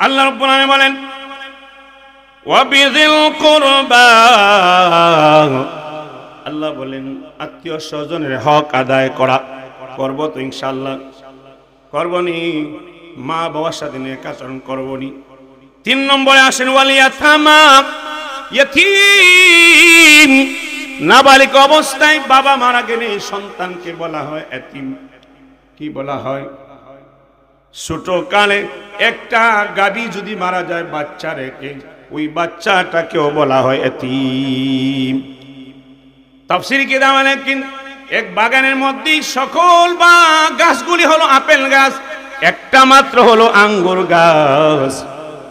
আল্লাহ রাব্বুল আলামিন বলেন ওয়াবিযিল কুরবা, আল্লাহ বলেন আত্মীয় স্বজনের হক আদায় করা। করব তো ইনশাআল্লাহ, করবনি। মা বাবার সাথে নেক আচরণ করবনি। 3 নম্বরে আসেন ওয়াল ইয়াতামা, ইয়তীম। নাবালিক অবস্থায় বাবা মারা গেলে সন্তানকে বলা হয় এতিম। কি বলা হয়? ছোট কালে একটা গাবি যদি মারা যায় বাচ্চা রেখে, ওই বাচ্চাটাকেও বলা হয় এতিম। তাফসীর কিতাবে লেখেন এক বাগানের মধ্যে সকল বা গাছগুলি হলো আপেল গাছ, একটা মাত্র হলো আঙ্গুর গাছ,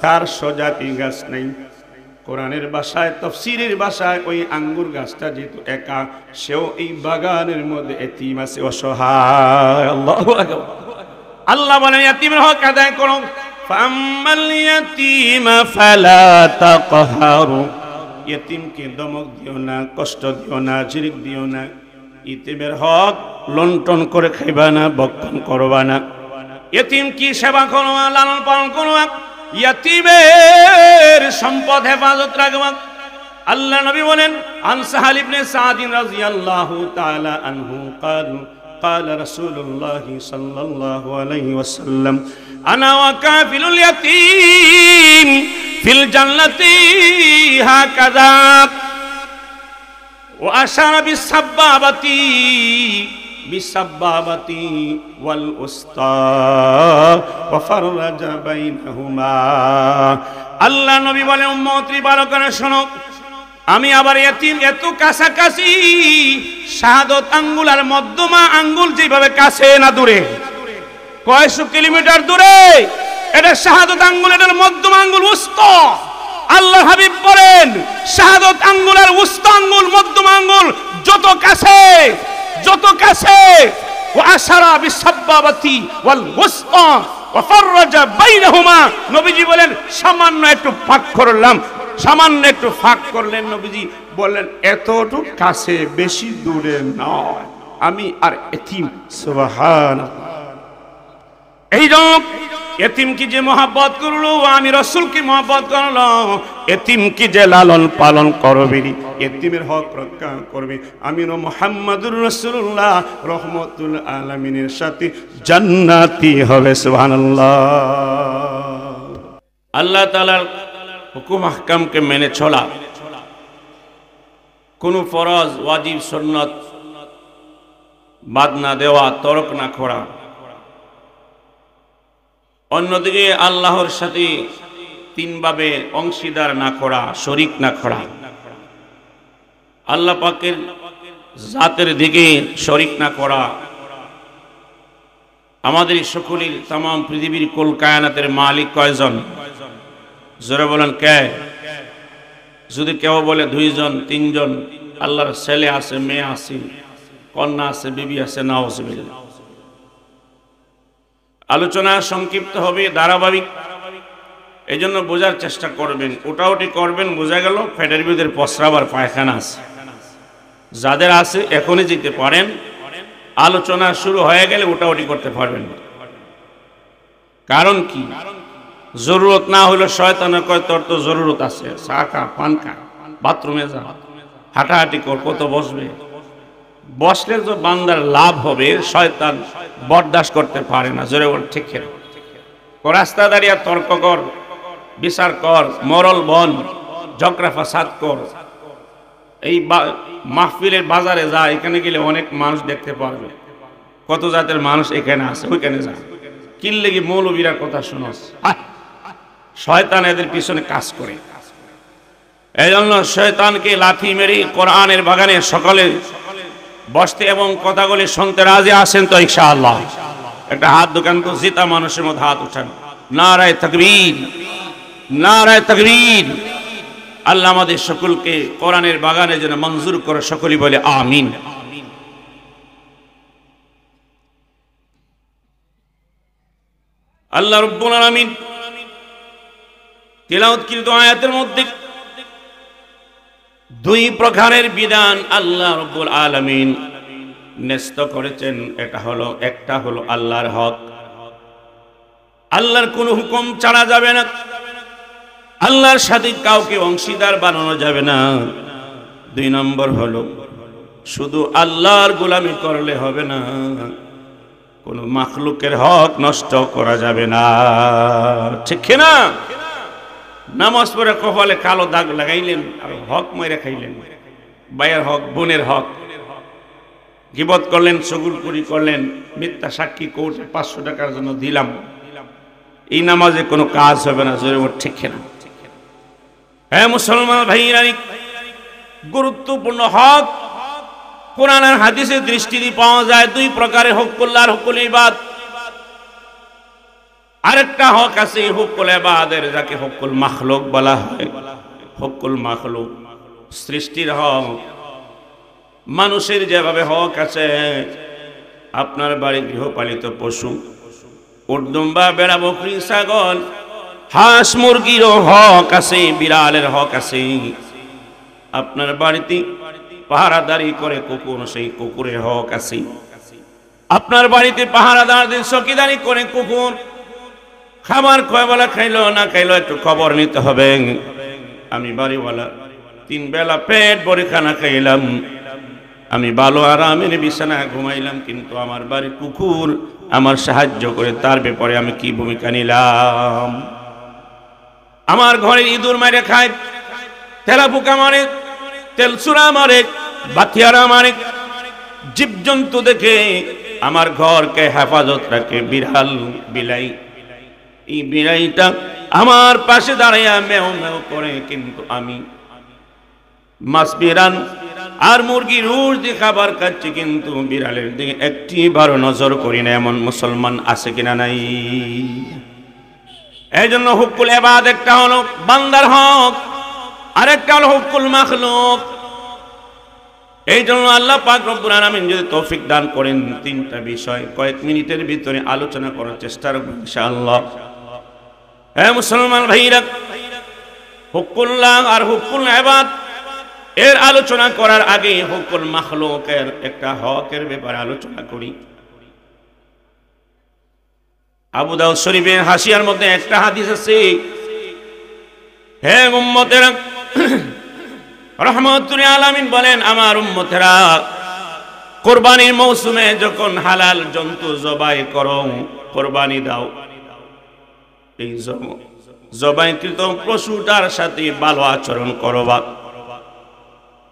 তার সজাতি গাছ নেই। কোরআনের ভাষায়, তাফসীরের ভাষায় ওই আঙ্গুর গাছটা যেহেতু একা, সেও এই বাগানের মধ্যে এতিম আছে, অসহায়। আল্লাহু আকবার। আল্লাহ বলেন ইয়াতীমের হক আদায় করো। ফাম্মাল ইয়াতীমা ফালা তাকহারু, ইয়াতীমকে ধমক দিও না, কষ্ট দিও না, ঝিরিক দিও না। ইয়াতীমের হক লন্ঠন করে খাইবা না, বক্ষণ করবা না। ইয়াতীম কি সেবা করো, লালন পালন করো, ইয়াতীমের সম্পদ হেফাজত রাখবা। আল্লাহ নবী বলেন আন সাহাল ইবনে সাদ রাদিয়াল্লাহু তাআলা আনহু قال رسول الله صلى الله عليه وسلم أنا وكافل اليتيم في الجنة هكذا وأشار بالسبابة والوسطى وفرج بينهما। আল্লাহ নবী বলেন উম্মতরি ভালো করে শোনো, আমি আবার এতিম এত কাছাকাছি, শাহাদত আঙ্গুল আর মধ্যমা আঙ্গুল যেভাবে কাছে না দূরে, কয়শো কিলোমিটার দূরে, এটা শাহাদত আঙ্গুল, এটার মধ্যমা আঙ্গুল উস্তা। আল্লাহ হাবিব বলেন শাহাদত আঙ্গুল আর উস্তা আঙ্গুল, মধ্যমা আঙ্গুল যত কাছে, যত কাছে। ওয়া আশারা বিসাব্বাবাতি ওয়াল উস্তা ওয়া ফাররাজা বাইনাহুমা, নবীজি বলেন সামান্য একটু ফাঁক করলাম, সামান্য একটু ফাঁক করলেন। নবীজি বললেন এতটুকু কাছে, বেশি দূরে নয়, আমি আর এতিম। সুবহানাল্লাহ। এই জন্য এতিমকে যে মহব্বত করলো, আমি রাসূলকে মহব্বত করলো, এতিমকে যে লালন পালন করবে, এতিমের হক রক্ষা করবে, আমি মুহাম্মাদুর রাসূলুল্লাহ রহমাতুল আলামিনের সাথে জান্নাতি হবে। সুবহানাল্লাহ। আল্লাহ তাআলার হুকুম আহকামকে মেনে চলা, কোন ফরজ ওয়াজিব সুন্নত বাদ না দেওয়া, তরক না করা। অন্যদিকে আল্লাহর সাথে তিনভাবে অংশীদার না করা, শরীক না করা। আল্লাহ পাকের জাতের দিকে শরীক না করা। আমাদের সকলের তাম পৃথিবীর কুল কায়নাতের মালিক কয়জন? জোরে বলেন কে? যদি কেউ বলে 2 জন 3 জন, আল্লাহর ছেলে আছে, মেয়ে আছে, কন্যা আছে, বিবি আছে, নাউজুবিল্লাহ। আলোচনা সংক্ষিপ্ত হবে, ধারাবাহিক, এই জন্য বোঝার চেষ্টা করবেন, ওটাওটি করবেন। বোঝা গেল পেটের ভিতরে প্রস্রাব আর পায়খানা আছে, যাদের আছে এখনই যেতে পারেন, আলোচনা শুরু হয়ে গেলে ওটাওটি করতে পারবেন না। কারণ কি? জরুরত না হলে শয়তানে কয় তোর তো জরুরত আছে, চা খা, পান খা, বাথরুমে যা, হাঁটাহাঁটি কর, কত বসবে। বসলে যে বান্দার লাভ হবে, শয়তান বরদাস্ত করতে পারে না। জোরে বল ঠিক খেয়ে রাস্তা দাঁড়িয়ে তর্ক কর, বিচার কর, মরল বন, ঝগড়া ফাসাদ কর। এই মাহফিলের বাজারে যা, এখানে গেলে অনেক মানুষ দেখতে পারবে, কত জাতের মানুষ এখানে আছে, ওইখানে যা, কিনলে কি মৌলবীরা কথা শুনস। শয়তান এদের পিছনে কাজ করে। এই জন্য শয়তানকে লাথি মেরে কোরআনের বাগানে সকলে বসতে এবং কথাগুলি শুনতে রাজি আছেন তো ইনশাআল্লাহ? একটা হাত দোকান তো জিতা মানুষের মধ্যে হাত উঠান। নারায়ে তাকবীর, নারায়ে তাকবীর। আল্লাহ আমাদের সকলকে কোরআনের বাগানে যেন মঞ্জুর করে, সকলেই বলে আমিন। আল্লাহ রাব্বুল আলামিন তিলাওয়াতকৃত আয়াতের মধ্যে 2 প্রকারের বিধান আল্লাহ রাব্বুল আলামিন ন্যস্ত করেছেন। এটা হলো, একটা হলো আল্লাহর হক, আল্লাহর কোনো হুকুম ছাড়া যাবে না, আল্লাহর সাথে কাউকে অংশীদার বানানো যাবে না। 2 নম্বর হলো শুধু আল্লাহর গোলামি করলে হবে না, কোনো মাখলুকের হক নষ্ট করা যাবে না। ঠিক না? নামাজ পড়ে কপালে কালো দাগ লাগাইলেন আর হক মেরে খাইলেন, ভাইয়ের হক, বোনের হক। গীবত করলেন, চগুলখুরি করলেন, মিথ্যা সাক্ষী কোর্টে 500 টাকার জন্য দিলাম, এই নামাজে কোনো কাজ হবে না। জোরে বল ঠিক না? হ্যাঁ মুসলমান ভাইরা, গুরুত্বপূর্ণ হক কোরআন আর হাদিসের দৃষ্টি দিয়ে পাওয়া যায় 2 প্রকারের, হকুল আর হকুল ইবাদ। আরেকটা হক আছে হকুল ইবাদের, যাকে হকুল মাখলুক বলা হয়। হকুল মাখলুক সৃষ্টির হক। মানুষের যেভাবে হক আছে, আপনার বাড়ির গৃহপালিত পশু উর্দুম্বা, বেড়া, বকরি, ছাগল, হাঁস, মুরগিরও হক আছে, বিড়ালের হক আছে। আপনার বাড়িতে পাহারাদারি করে কুকুর, সেই কুকুরের হক আছে। আপনার বাড়িতে পাহারাদারদের চকিদারি করে কুকুর, খাবার কয়বেলা খাইলো না খাইলো একটু খবর নিতে হবে। আমি বাড়িওয়ালা 3 বেলা পেট ভরে খানা খাইলাম, আমি ভালো আরামের বিছানায় ঘুমাইলাম, কিন্তু আমার বাড়ির কুকুর আমার সাহায্য করে, তার ব্যাপারে আমি কি ভূমিকা নিলাম? আমার ঘরের ইঁদুর মেরে খায়, তেলাপোকা মারে, তেলচুরা মারে, বাতিয়ারা মারে, জীবজন্তু দেখে আমার ঘরকে হেফাজত রাখে বিড়াল, বিলাই। এই বিড়াইটা আমার পাশে দাঁড়াইয়া মেও মেও করে, কিন্তু আমি মাছ, বিড়াল আর মুরগি রোজ দিয়ে খাবার খাচ্ছি, কিন্তু বিড়ালের দিকে একটিবারও নজর করি না। এমন মুসলমান আছে কিনা? নাই। এই জন্য হুকুল ইবাদ একটা হলো বান্দার হক, আরেকটা হলো হুকুল মাখলুক। এই জন্য আল্লাহ পাক রব্বুল আলামিন যদি তৌফিক দান করেন, 3টা বিষয় কয়েক মিনিটের ভিতরে আলোচনা করার চেষ্টা করব ইনশাআল্লাহ। হে মুসলমান ভাইরা, হুকুল্লাহ আর হুকুল ইবাদ এর আলোচনা করার আগে হুকুল মাখলুকের একটা হকের ব্যাপারে আলোচনা করি। আবু দাউদ শরীফের হাসিয়ার মধ্যে একটা হাদিস আছে, হে উম্মতেরা, রাহমাতুল আলামিন বলেন, আমার উম্মতেরা, কুরবানির মৌসুমে যখন হালাল জন্তু জবাই করো, কুরবানি দাও, এই জবাইকৃত পশুটার সাথে ভালো আচরণ করবা,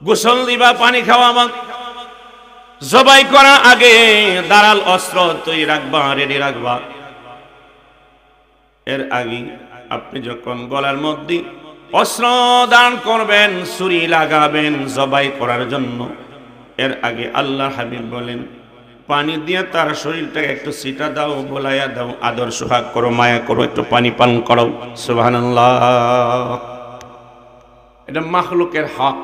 গোসল দিবা, পানি খাওয়াবা, জবাই করার আগে দাঁড়াল অস্ত্র তৈরি রাখবা, রেডি রাখবা। এর আগে আপনি যখন গলার মধ্যে অস্ত্র দান করবেন, ছুরি লাগাবেন জবাই করার জন্য, এর আগে আল্লাহ হাবিব বলেন, পানি দিয়ে তার শরীরটাকে একটু ছিটা দাও, বোলাইয়া দাও, আদর সোহাগ করো, মায়া করো, একটু পানি পান করো। সুবহানাল্লাহ। এটা মাখলুকের হক।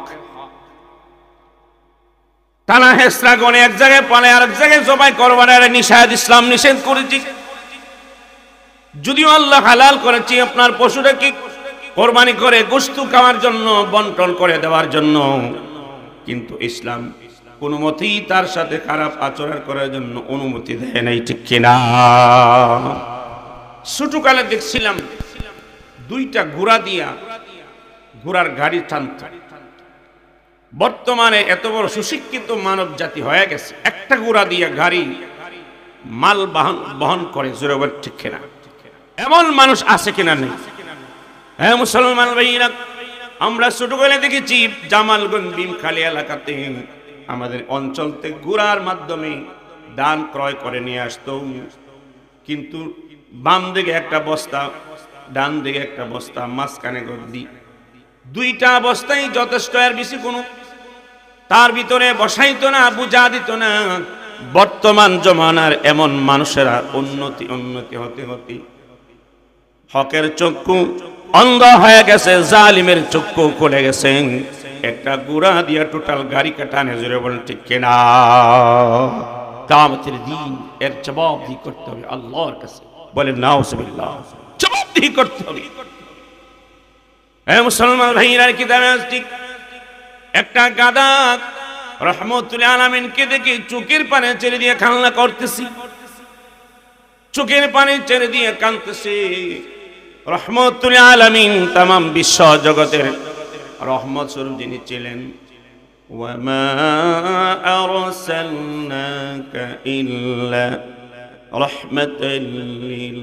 টানা হেসরা গনে এক জায়গায় পালে আর এক জায়গায় জবাই করবার নিষেধ, ইসলাম নিষেধ করেছি। যদিও আল্লাহ হালাল করেছি আপনার পশুটাকে কোরবানি করে গোশত খাওয়ার জন্য, বন্টন করে দেওয়ার জন্য, কিন্তু ইসলাম কোনো মতেই তার সাথে খারাপ আচরণ করার জন্য অনুমতি দেয় নাই। ঠিক কিনা? ছোটকালে দেখছিলাম 2টা ঘোড়া দিয়া ঘোড়ার গাড়ি টানত। বর্তমানে এত বড় সুশিক্ষিত মানব জাতি হয়ে গেছে, একটা ঘোড়া দিয়া গাড়ি মাল বহন করে। জোরে বল ঠিক কিনা? এমন মানুষ আছে কিনা? নেই। হ্যাঁ মুসলমান ভাইরা, আমরা ছোটবেলা দেখেছি জামালগঞ্জ ভীমখালী এলাকাতে আমাদের অঞ্চল থেকে ঘোড়ার মাধ্যমে ধান ক্রয় করে নিয়ে আসতো, কিন্তু বাম দিকে একটা বস্তা, ডান দিকে একটা বস্তা, মাঝখানে গদ্দি, 2টা বস্তাই যথেষ্ট, এর বেশি কোনো তার ভিতরে বসাইতো না, বুঝা দিত না। বর্তমান জমানার এমন মানুষেরা উন্নতি হতে হতে হকের চক্ষু অন্ধ হয়ে গেছে, জালিমের চক্ষু খুলে গেছে। একটা গুড়া দিয়া টোটাল গাড়ি কাটানে। জোরে বলেন ঠিক কিনা? কিয়ামতের দিন এর জবাবদিহি করতে হবে আল্লাহর কাছে। বলেন নাউজুবিল্লাহ, জবাবদিহি করতে হবে। হে মুসলমান ভাইরা, কিতাবে ঠিক একটা গাদা রাহমাতুল আলামিনকে দেখে চোখের পানি ছেড়ে দিয়ে কান্না করতেছি। চোখের পানি ছেড়ে দিয়ে কাঁদতেছে। রহমতুল আলামিন, তামাম বিশ্ব জগতের রহমত স্বরূপ যিনি ছিলেন, ওয়ামা আরসালনাকা ইল্লা রাহমাতাল লিল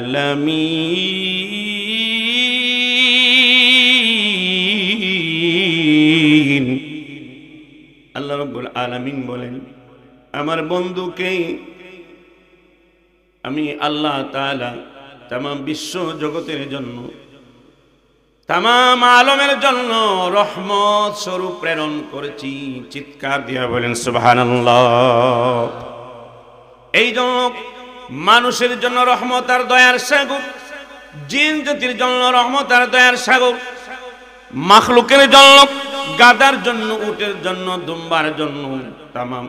আলামিন। আল্লাহ রাব্বুল আলামিন বলেন, আমার বন্ধুকে আমি আল্লাহ তাআলা তামাম বিশ্ব জগতের জন্য, তামাম আলমের জন্য রহমত স্বরূপ প্রেরণ করেছি। চিৎকার দিয়া বলেন সুবহানাল্লাহ। এই জন্য মানুষের জন্য রহমত আর দয়ার সাগর, জিন জাতির জন্য রহমত আর দয়ার সাগর, মাখলুকের জন্য, গাদার জন্য, উটের জন্য, দুম্বার জন্য, তামাম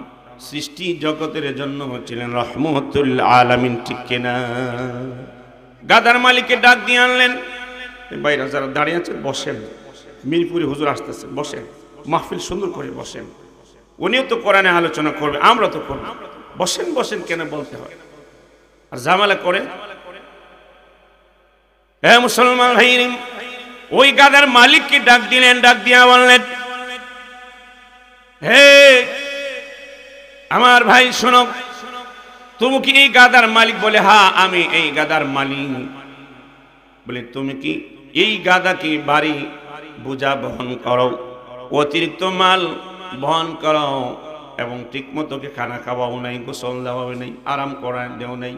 সৃষ্টি জগতের জন্য ছিলেন রহমতুল আলামিন। ঠিক কিনা? গাদার মালিককে ডাক দিয়ে আনলেন, বাইরে যারা দাঁড়িয়ে আছেন বসেন, মিরপুরে হুজুর আসতেছে, বসেন, মাহফিল সুন্দর করে বসেন। উনিও তো কোরআনে আলোচনা করবে, আমরা তো করব, বসেন বসেন কেন বলতে হয়? আর ঝামেলা করে। হ্যাঁ মুসলমান ভাই, ওই গাদার মালিককে ডাক দিলেন, ডাক দিয়া বললেন, হে আমার ভাই শোনো, তুমি কি এই গাদার মালিক? বলে হ্যাঁ আমি এই গাদার মালিক। বলে তুমি কি এই গাদা কি বাড়ি বোঝা বহন করো, অতিরিক্ত মাল বহন করো, এবং ঠিক মতো কি খানা খাওয়াও নাই, গোসল দেওয়াও নাই, আরাম করা দেও নাই?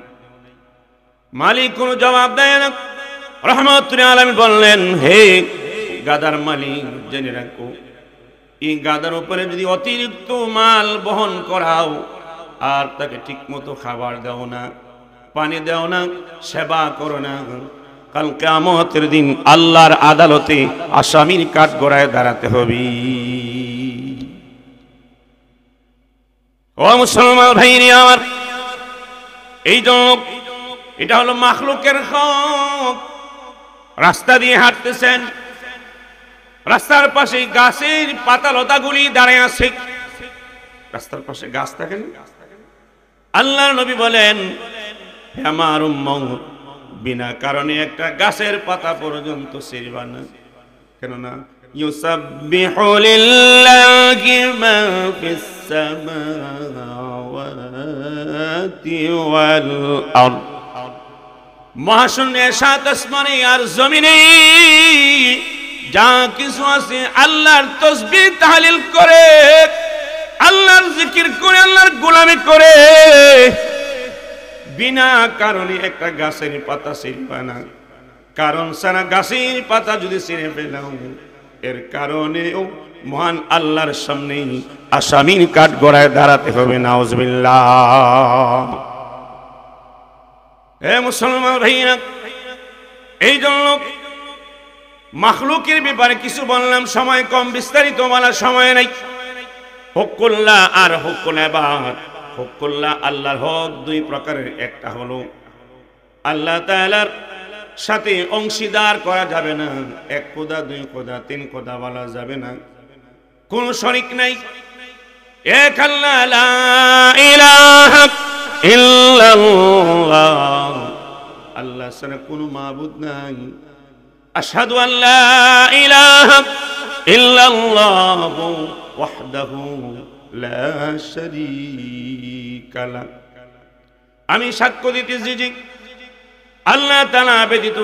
মালিক কোনো জবাব দেয় না। রহমতুল আলামিন বললেন, হে গাদার মালিক, জেনে রাখো, এই গাদার উপরে যদি অতিরিক্ত মাল বহন করাও, আর তাকে ঠিক মতো খাবার দাও না, পানি দাও না, সেবা করো না, কাল কিয়ামতের দিন আল্লাহর আদালতে আসামির কাঠগড়ায় দাঁড়াতে হবে। ও মুসলমান ভাইরা আমার, এই জন্য এটা হলো মাখলুকের হক। রাস্তা দিয়ে হাঁটতেছেন, রাস্তার পাশে গাছের পাতা লতাগুলি দাঁড়ায় আছে, রাস্তার পাশে গাছ থাকে না? আল্লাহর নবী বলেন, হে আমার উম্মত, বিনা কারণে একটা গাছের পাতা পর্যন্ত ছিঁড়বা না। কেননা ইউসাব্বিহু লিল্লাহি মা ফিস সামাওয়াতি ওয়াল আরদ, মহাশূন্যে, সাত আসমানে আর জমিনে যা কিছু আছে আল্লাহর তাসবিহ তাহলিল করে, আল্লাহর জিকির করে, আল্লাহর গোলামি করে। বিনা কারণে একটা গাছের পাতা ছিঁড়বা না। কারণ সারা গাছের পাতা যদি ছিঁড়ে ফেলাও, এর কারণেও মহান আল্লাহর সামনে আসামির কাঠগড়ায় দাঁড়াতে হবে। নাউজুবিল্লাহ। হে মুসলমান ভাইরা, এই জন্য মাখলুকের ব্যাপারে কিছু বললাম, সময় কম, বিস্তারিত বলার সময় নাই। হকুল্লাহ আর হকুল ইবাদ। হকুল্লাহ, আল্লাহর হক দুই প্রকারের। একটা হলো আল্লাহ তাআলার সাথে অংশীদার করা যাবে না, এক খোদা, দুই খোদা, তিন খোদা বলা যাবে না, কোন শরীক নাই। এক আল্লাহ, লা ইলাহা ইল্লাল্লাহ, আল্লাহ ছাড়া কোনো মাবুদ নাই। আশহাদু আল্লা ইলাহা ইল্লাল্লাহ ওয়াহদাহু লা শারীকা লাহ, আমি সাক্ষ্য দিতেছি যে আল্লাহ তাআলা ব্যতীত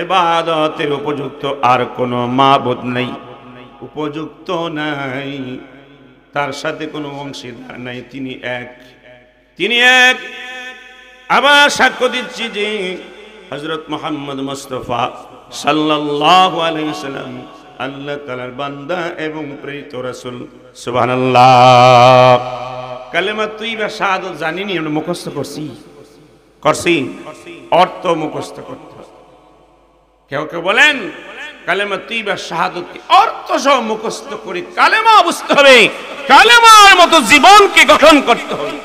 ইবাদতের উপযুক্ত আর কোনো মাবুদ নাই, উপযুক্ত নাই, তার সাথে কোনো অংশীদার নাই, তিনি এক, তিনি এক। আবার সাক্ষ্য দিচ্ছি যে হযরত মুহাম্মদ মুস্তাফা সাল্লাল্লাহু আলাইহি ওয়াসাল্লাম আল্লাহ তাআলার বান্দা এবং প্রেরিত রাসূল। সুবহানাল্লাহ। কালেমা তৈয়বা শাহাদাত জানিনি, আমরা মুখস্থ করছি, অর্থ মুখস্থ করতে হবে। কেউ কেউ বলেন কালেমা তৈয়বা শাহাদাত অর্থ সহ মুখস্থ করে কালেমা বুঝতে হবে, কালেমার মতো জীবনকে গঠন করতে হবে।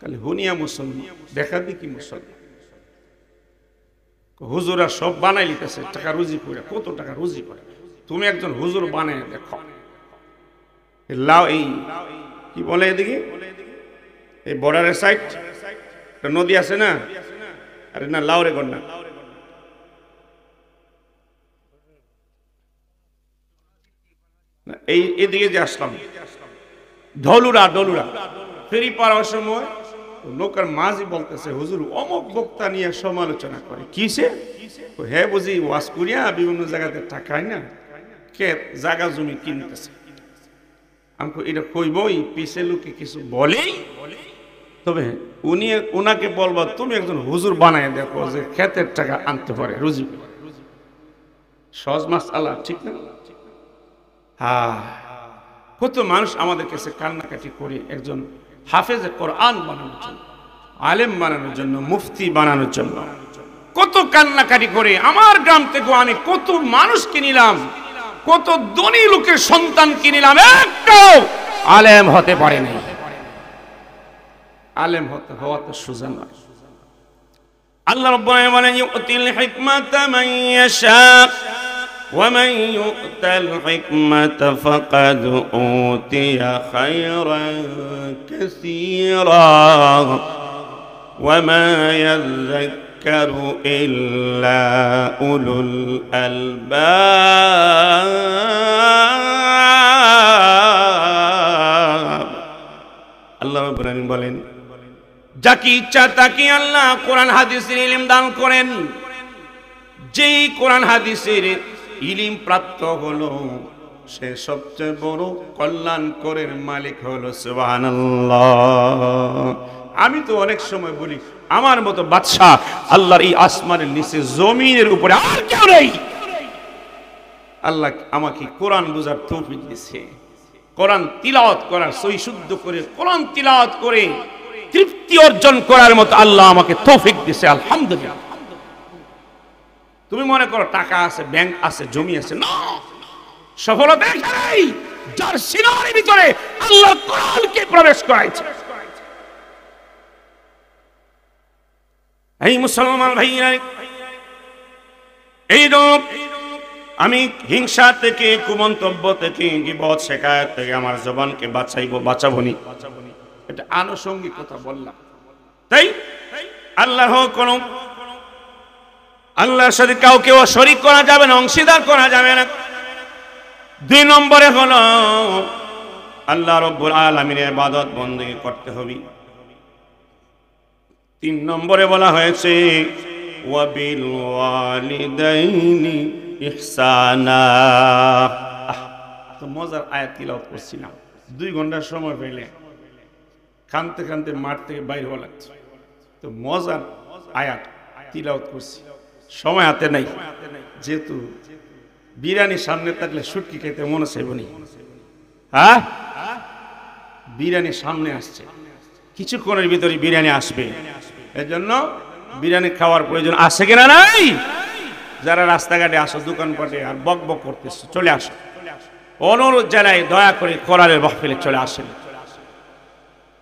কালে হুনিয়া মুসলমান, দেখা দেখি মুসলমান, হুজুরা সব বানাই লিখেছে, টাকা রুজি করে, কত টাকা রুজি করে। তুমি একজন হুজুর বানায় দেখো, লাও এই কি বলে এদিকে, এই বর্ডারের সাইড একটা নদী আছে না, আরে না লাউরে গন্ডা, এই এদিকে যে আসলাম ঢলুরা ফেরি পাওয়ার সময় নৌকার মাঝি বলতেছে, হুজুর অমুক বক্তা নিয়ে সমালোচনা করে। কিসে? হ্যাঁ বুঝি ওয়াজ করিয়া বিভিন্ন জায়গাতে টাকায় না ক্ষেত জায়গা জমি কিনতেছে। আমি এটা কইবই, পিছে লোকে কিছু বলেই, তবে উনি ওনাকে বলবা তুমি একজন হুজুর বানায় দেখো যে ক্ষেতের টাকা আনতে পারে রুজি। সহজ মাসআলা, ঠিক না? হ্যাঁ, কত মানুষ আমাদের কাছে কান্নাকাটি করে একজন হাফেজে কোরআন বানানোর জন্য, আলেম বানানোর জন্য, মুফতি বানানোর জন্য কত কান্নাকাটি করে। আমার গ্রাম থেকে আমি কত মানুষ কিনিলাম, কত ধনী লোকের সন্তান কিনিলাম, একটাও আলেম হতে পারে নাই। আলেম হওয়া তো সোজা নয়। আল্লাহ রাব্বুল আলামিন বলেন, ইউতিল হিকমাতা মান ইয়াশা ওয়া মান ইউতাল হিকমাতা ফাকাদ উতিয়া খায়রান কাসীরা ওয়া মা ইয়াযাক্কারু ইল্লা উলুল আলবাব। আল্লাহ রাব্বুল আলামিন বলেন, যাকে ইচ্ছা তাকে আল্লাহ কোরআন হাদিসের ইলম দান করেন। যেই কোরআন হাদিসের ইলম প্রাপ্ত হলো সে সবচেয়ে বড় কল্যাণকরের মালিক হলো। সুবহানাল্লাহ। আমি তো অনেক সময় বলি আমার মতো বাদশা আল্লাহর এই আসমানের নিচে জমিনের উপরে আর কেউ নেই। আল্লাহ আমাকে কোরআন বুঝার তৌফিক দিয়েছে, কোরআন তিলাওয়াত করার, সহি শুদ্ধ করে কোরআন তিলাওয়াত করে তৃপ্তি অর্জন করার মতো আল্লাহ আমাকে তৌফিক দিয়েছে, আলহামদুলিল্লাহ। তুমি মনে করো টাকা আছে, ব্যাংক আছে, জমি আছে, না, সফলতা এখানেই যার সিনার ভিতরে আল্লাহ কোরআনকে প্রবেশ করাইছে। এই মুসলমান ভাইরা, এই রূপ আমি হিংসা থেকে, কুমন্তব্য থেকে, গীবত শিকায়ত থেকে আমার জবানকে বাঁচাবনি। এটা আনুষঙ্গিক কথা বললাম। তাই আল্লাহর সাথে কাউকে শরীক করা যাবে না, অংশীদার করা যাবে না। 2 নম্বরে হলো আল্লাহ রাব্বুল আলামিনের ইবাদত বندگی করতে হবে। 3 নম্বরে বলা হয়েছে ওয়া বিল ওয়ালিদাইনি ইহসানা। তো মজার আয়াত তিলাওয়াত করছিলাম, 2 ঘন্টার সময় পেলে কানতে কানতে মাঠ থেকে বাইরে হওয়া লাগছে। তো মজার আয়াত তিলাওয়াত করছি, সময় হাতে নাই, যেহেতু বিরিয়ানি সামনে থাকলে শুটকি খেতে মনে চাইবনি। হ্যাঁ, বিরিয়ানি সামনে আসছে, কিছুক্ষণের ভিতরে বিরিয়ানি আসবে, এজন্য বিরিয়ানি খাওয়ার প্রয়োজন আছে কিনা নাই? যারা রাস্তাঘাটে আসো, দোকানপাটে আর বক বক করতেছে, চলে আসো, অনুরোধ জানাই দয়া করে কোরআনের মাহফিলে চলে আসেন।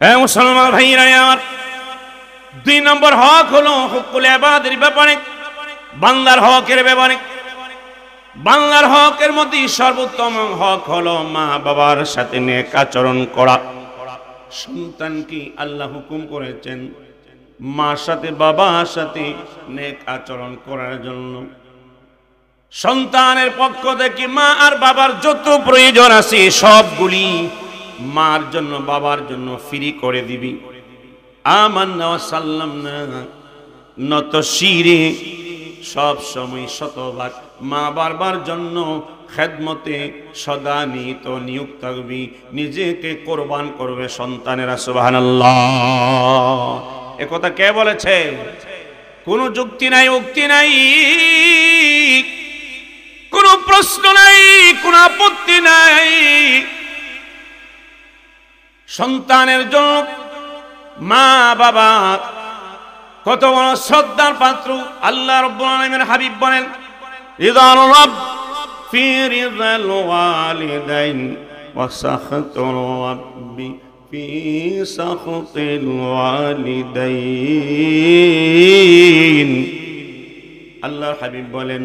হ্যাঁ মুসলমান ভাইরা আমার, 2 নম্বর হক হলো হুকুল ইবাদের ব্যাপারে, বান্দার হকের ব্যাপারে। বান্দার হকের মধ্যে সর্বোত্তম হক হলো মা বাবার সাথে নেক আচরণ করা। সন্তানকে আল্লাহ হুকুম করেছেন মার সাথে বাবার সাথে নেক আচরণ করার জন্য। সন্তানের পক্ষ থেকে মা আর বাবার যত প্রয়োজন আছে সবগুলি মার জন্য বাবার জন্য ফ্রি করে দিবি। আমান্না ওয়া সাল্লামনা, নত শিরে সব সময় শতভাগ মা বাবার জন্য খেদমতে সদা নিয়োগ থাকবি, নিজেকে কোরবান করবে সন্তানেরা। সুবহানাল্লাহ। এ কথা কে বলেছে? কোনো যুক্তি নাই, উক্তি নাই, কোনো প্রশ্ন নাই, কোনো আপত্তি নাই। সন্তানের জন্য মা বাবা কত বড় শ্রদ্ধার পাত্র। আল্লাহ রাব্বুল আলামিনের হাবিব বলেন, রিদার রাbb ফি রিদাল ওয়ালিদাইন ওয়া সাখাতুর রাব্বি ফি সাখাতিল ওয়ালিদাইন। আল্লাহর হাবিব বলেন,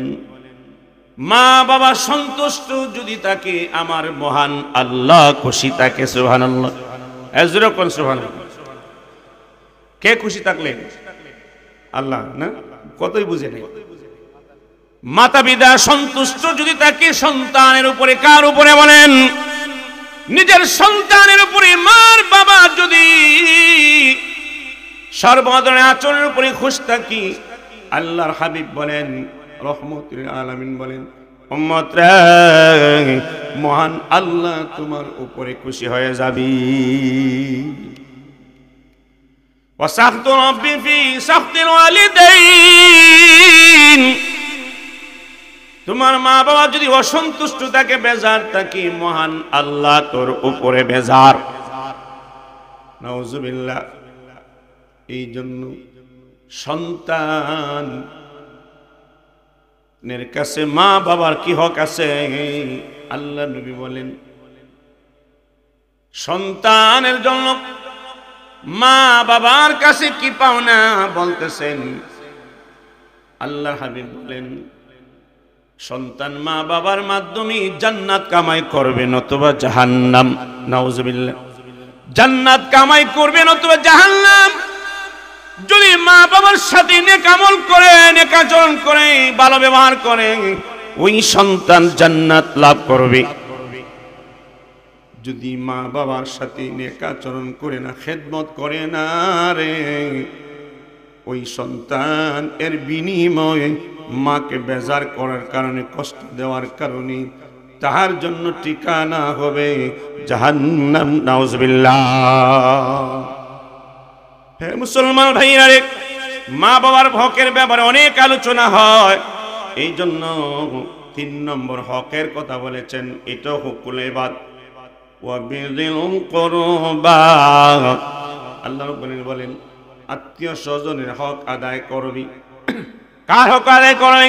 মা বাবা সন্তুষ্ট যদি থাকে আমার মহান আল্লাহ খুশি থাকে। সুবহানাল্লাহ। এজরকন সুবহানাল্লাহ। কে খুশি থাকলেন? আল্লাহ না? কতই বুঝে নেই। মাতা পিতা সন্তুষ্ট যদি থাকে সন্তানের উপরে, কার উপরে বলেন? নিজের সন্তানের উপরে। মার বাবা যদি সর্বধরনের আচরণের উপরে খুশ থাকি, আল্লাহর হাবিব বলেন, রহমতুল আলামিন বলেন, উম্মত রে, মহান আল্লাহ তোমার উপরে খুশি হয়ে যাবি। ওয়াসাখতু রাব্বি ফি সাখতিল ওয়ালিদাইন, তোমার মা বাবা যদি অসন্তুষ্ট থাকে, বেজার থাকে, মহান আল্লাহ তোর উপরে বেজার। নাউজুবিল্লাহ। এই জন্য সন্তানের কাছে মা বাবার কি হক আছে? আল্লাহ নবী বলেন, সন্তানের জন্য মা বাবার কাছে কি পাওনা বলতেছেন? আল্লাহ হাবিব বলেন, সন্তান মা বাবার মাধ্যমে জান্নাত কামাই করবে নতুবা জাহান্নাম। নাউজুবিল্লাহ। জান্নাত কামাই করবে নতুবা জাহান্নাম। যদি মা বাবার সাথে নেক আমল করে, নেক আচরণ করে, ভালো ব্যবহার করে, ওই সন্তান জান্নাত লাভ করবে। যদি মা বাবার সাথে নেক আচরণ করে না, খেদমত করে না রে, ওই সন্তান এর বিনিময়ে মাকে বেজার করার কারণে, কষ্ট দেওয়ার কারণে তাহার জন্য ঠিকানা হবে জাহান্নাম। নাউজুবিল্লাহ। হে মুসলমান ভাইরা রে, মা বাবার হকের ব্যাপারে অনেক আলোচনা হয়। এই জন্য 3 নম্বর হকের কথা বলেছেন, এটা হুকুল ইবাদ ওয়া বিযিল কুরবা। আল্লাহ রাব্বুল বলেন, আত্মীয় স্বজনের হক আদায় করবি। কার হক আদায় করবি?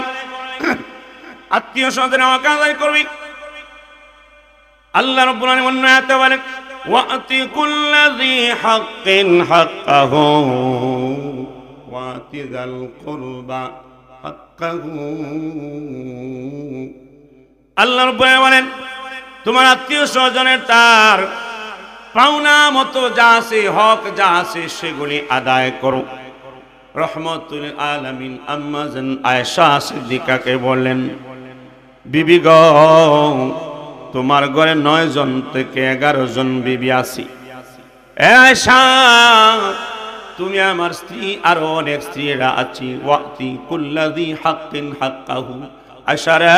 আত্মীয় স্বজনের হক আদায় করবি। আল্লাহ রাব্বুল আলামিন অন্য আয়াতে বলেন, ওয়াতি কুল্লাযী হাক্কিন হাক্কাহু ওয়াতি যাল কুরবা হাক্কাহু। আল্লাহ রাব্বুল আলামিন বলেন, তোমার আত্মীয় স্বজনের তার পাওনা মতো যা আছে, হক যা আছে, সেগুলি আদায় করো। রহমতুল আলামিন আম্মা জান আয়েশা সিদ্দিকাকে বললেন, বিবি গো, তোমার ঘরে 9 জন থেকে 11 জন বিবি আছি। আয়েশা, তুমি আমার স্ত্রী, আরো অনেক স্ত্রীরা আছি। ওয়াতি কুল্লাযী হাক্কিন হাক্কাহু। আয়েশা রে,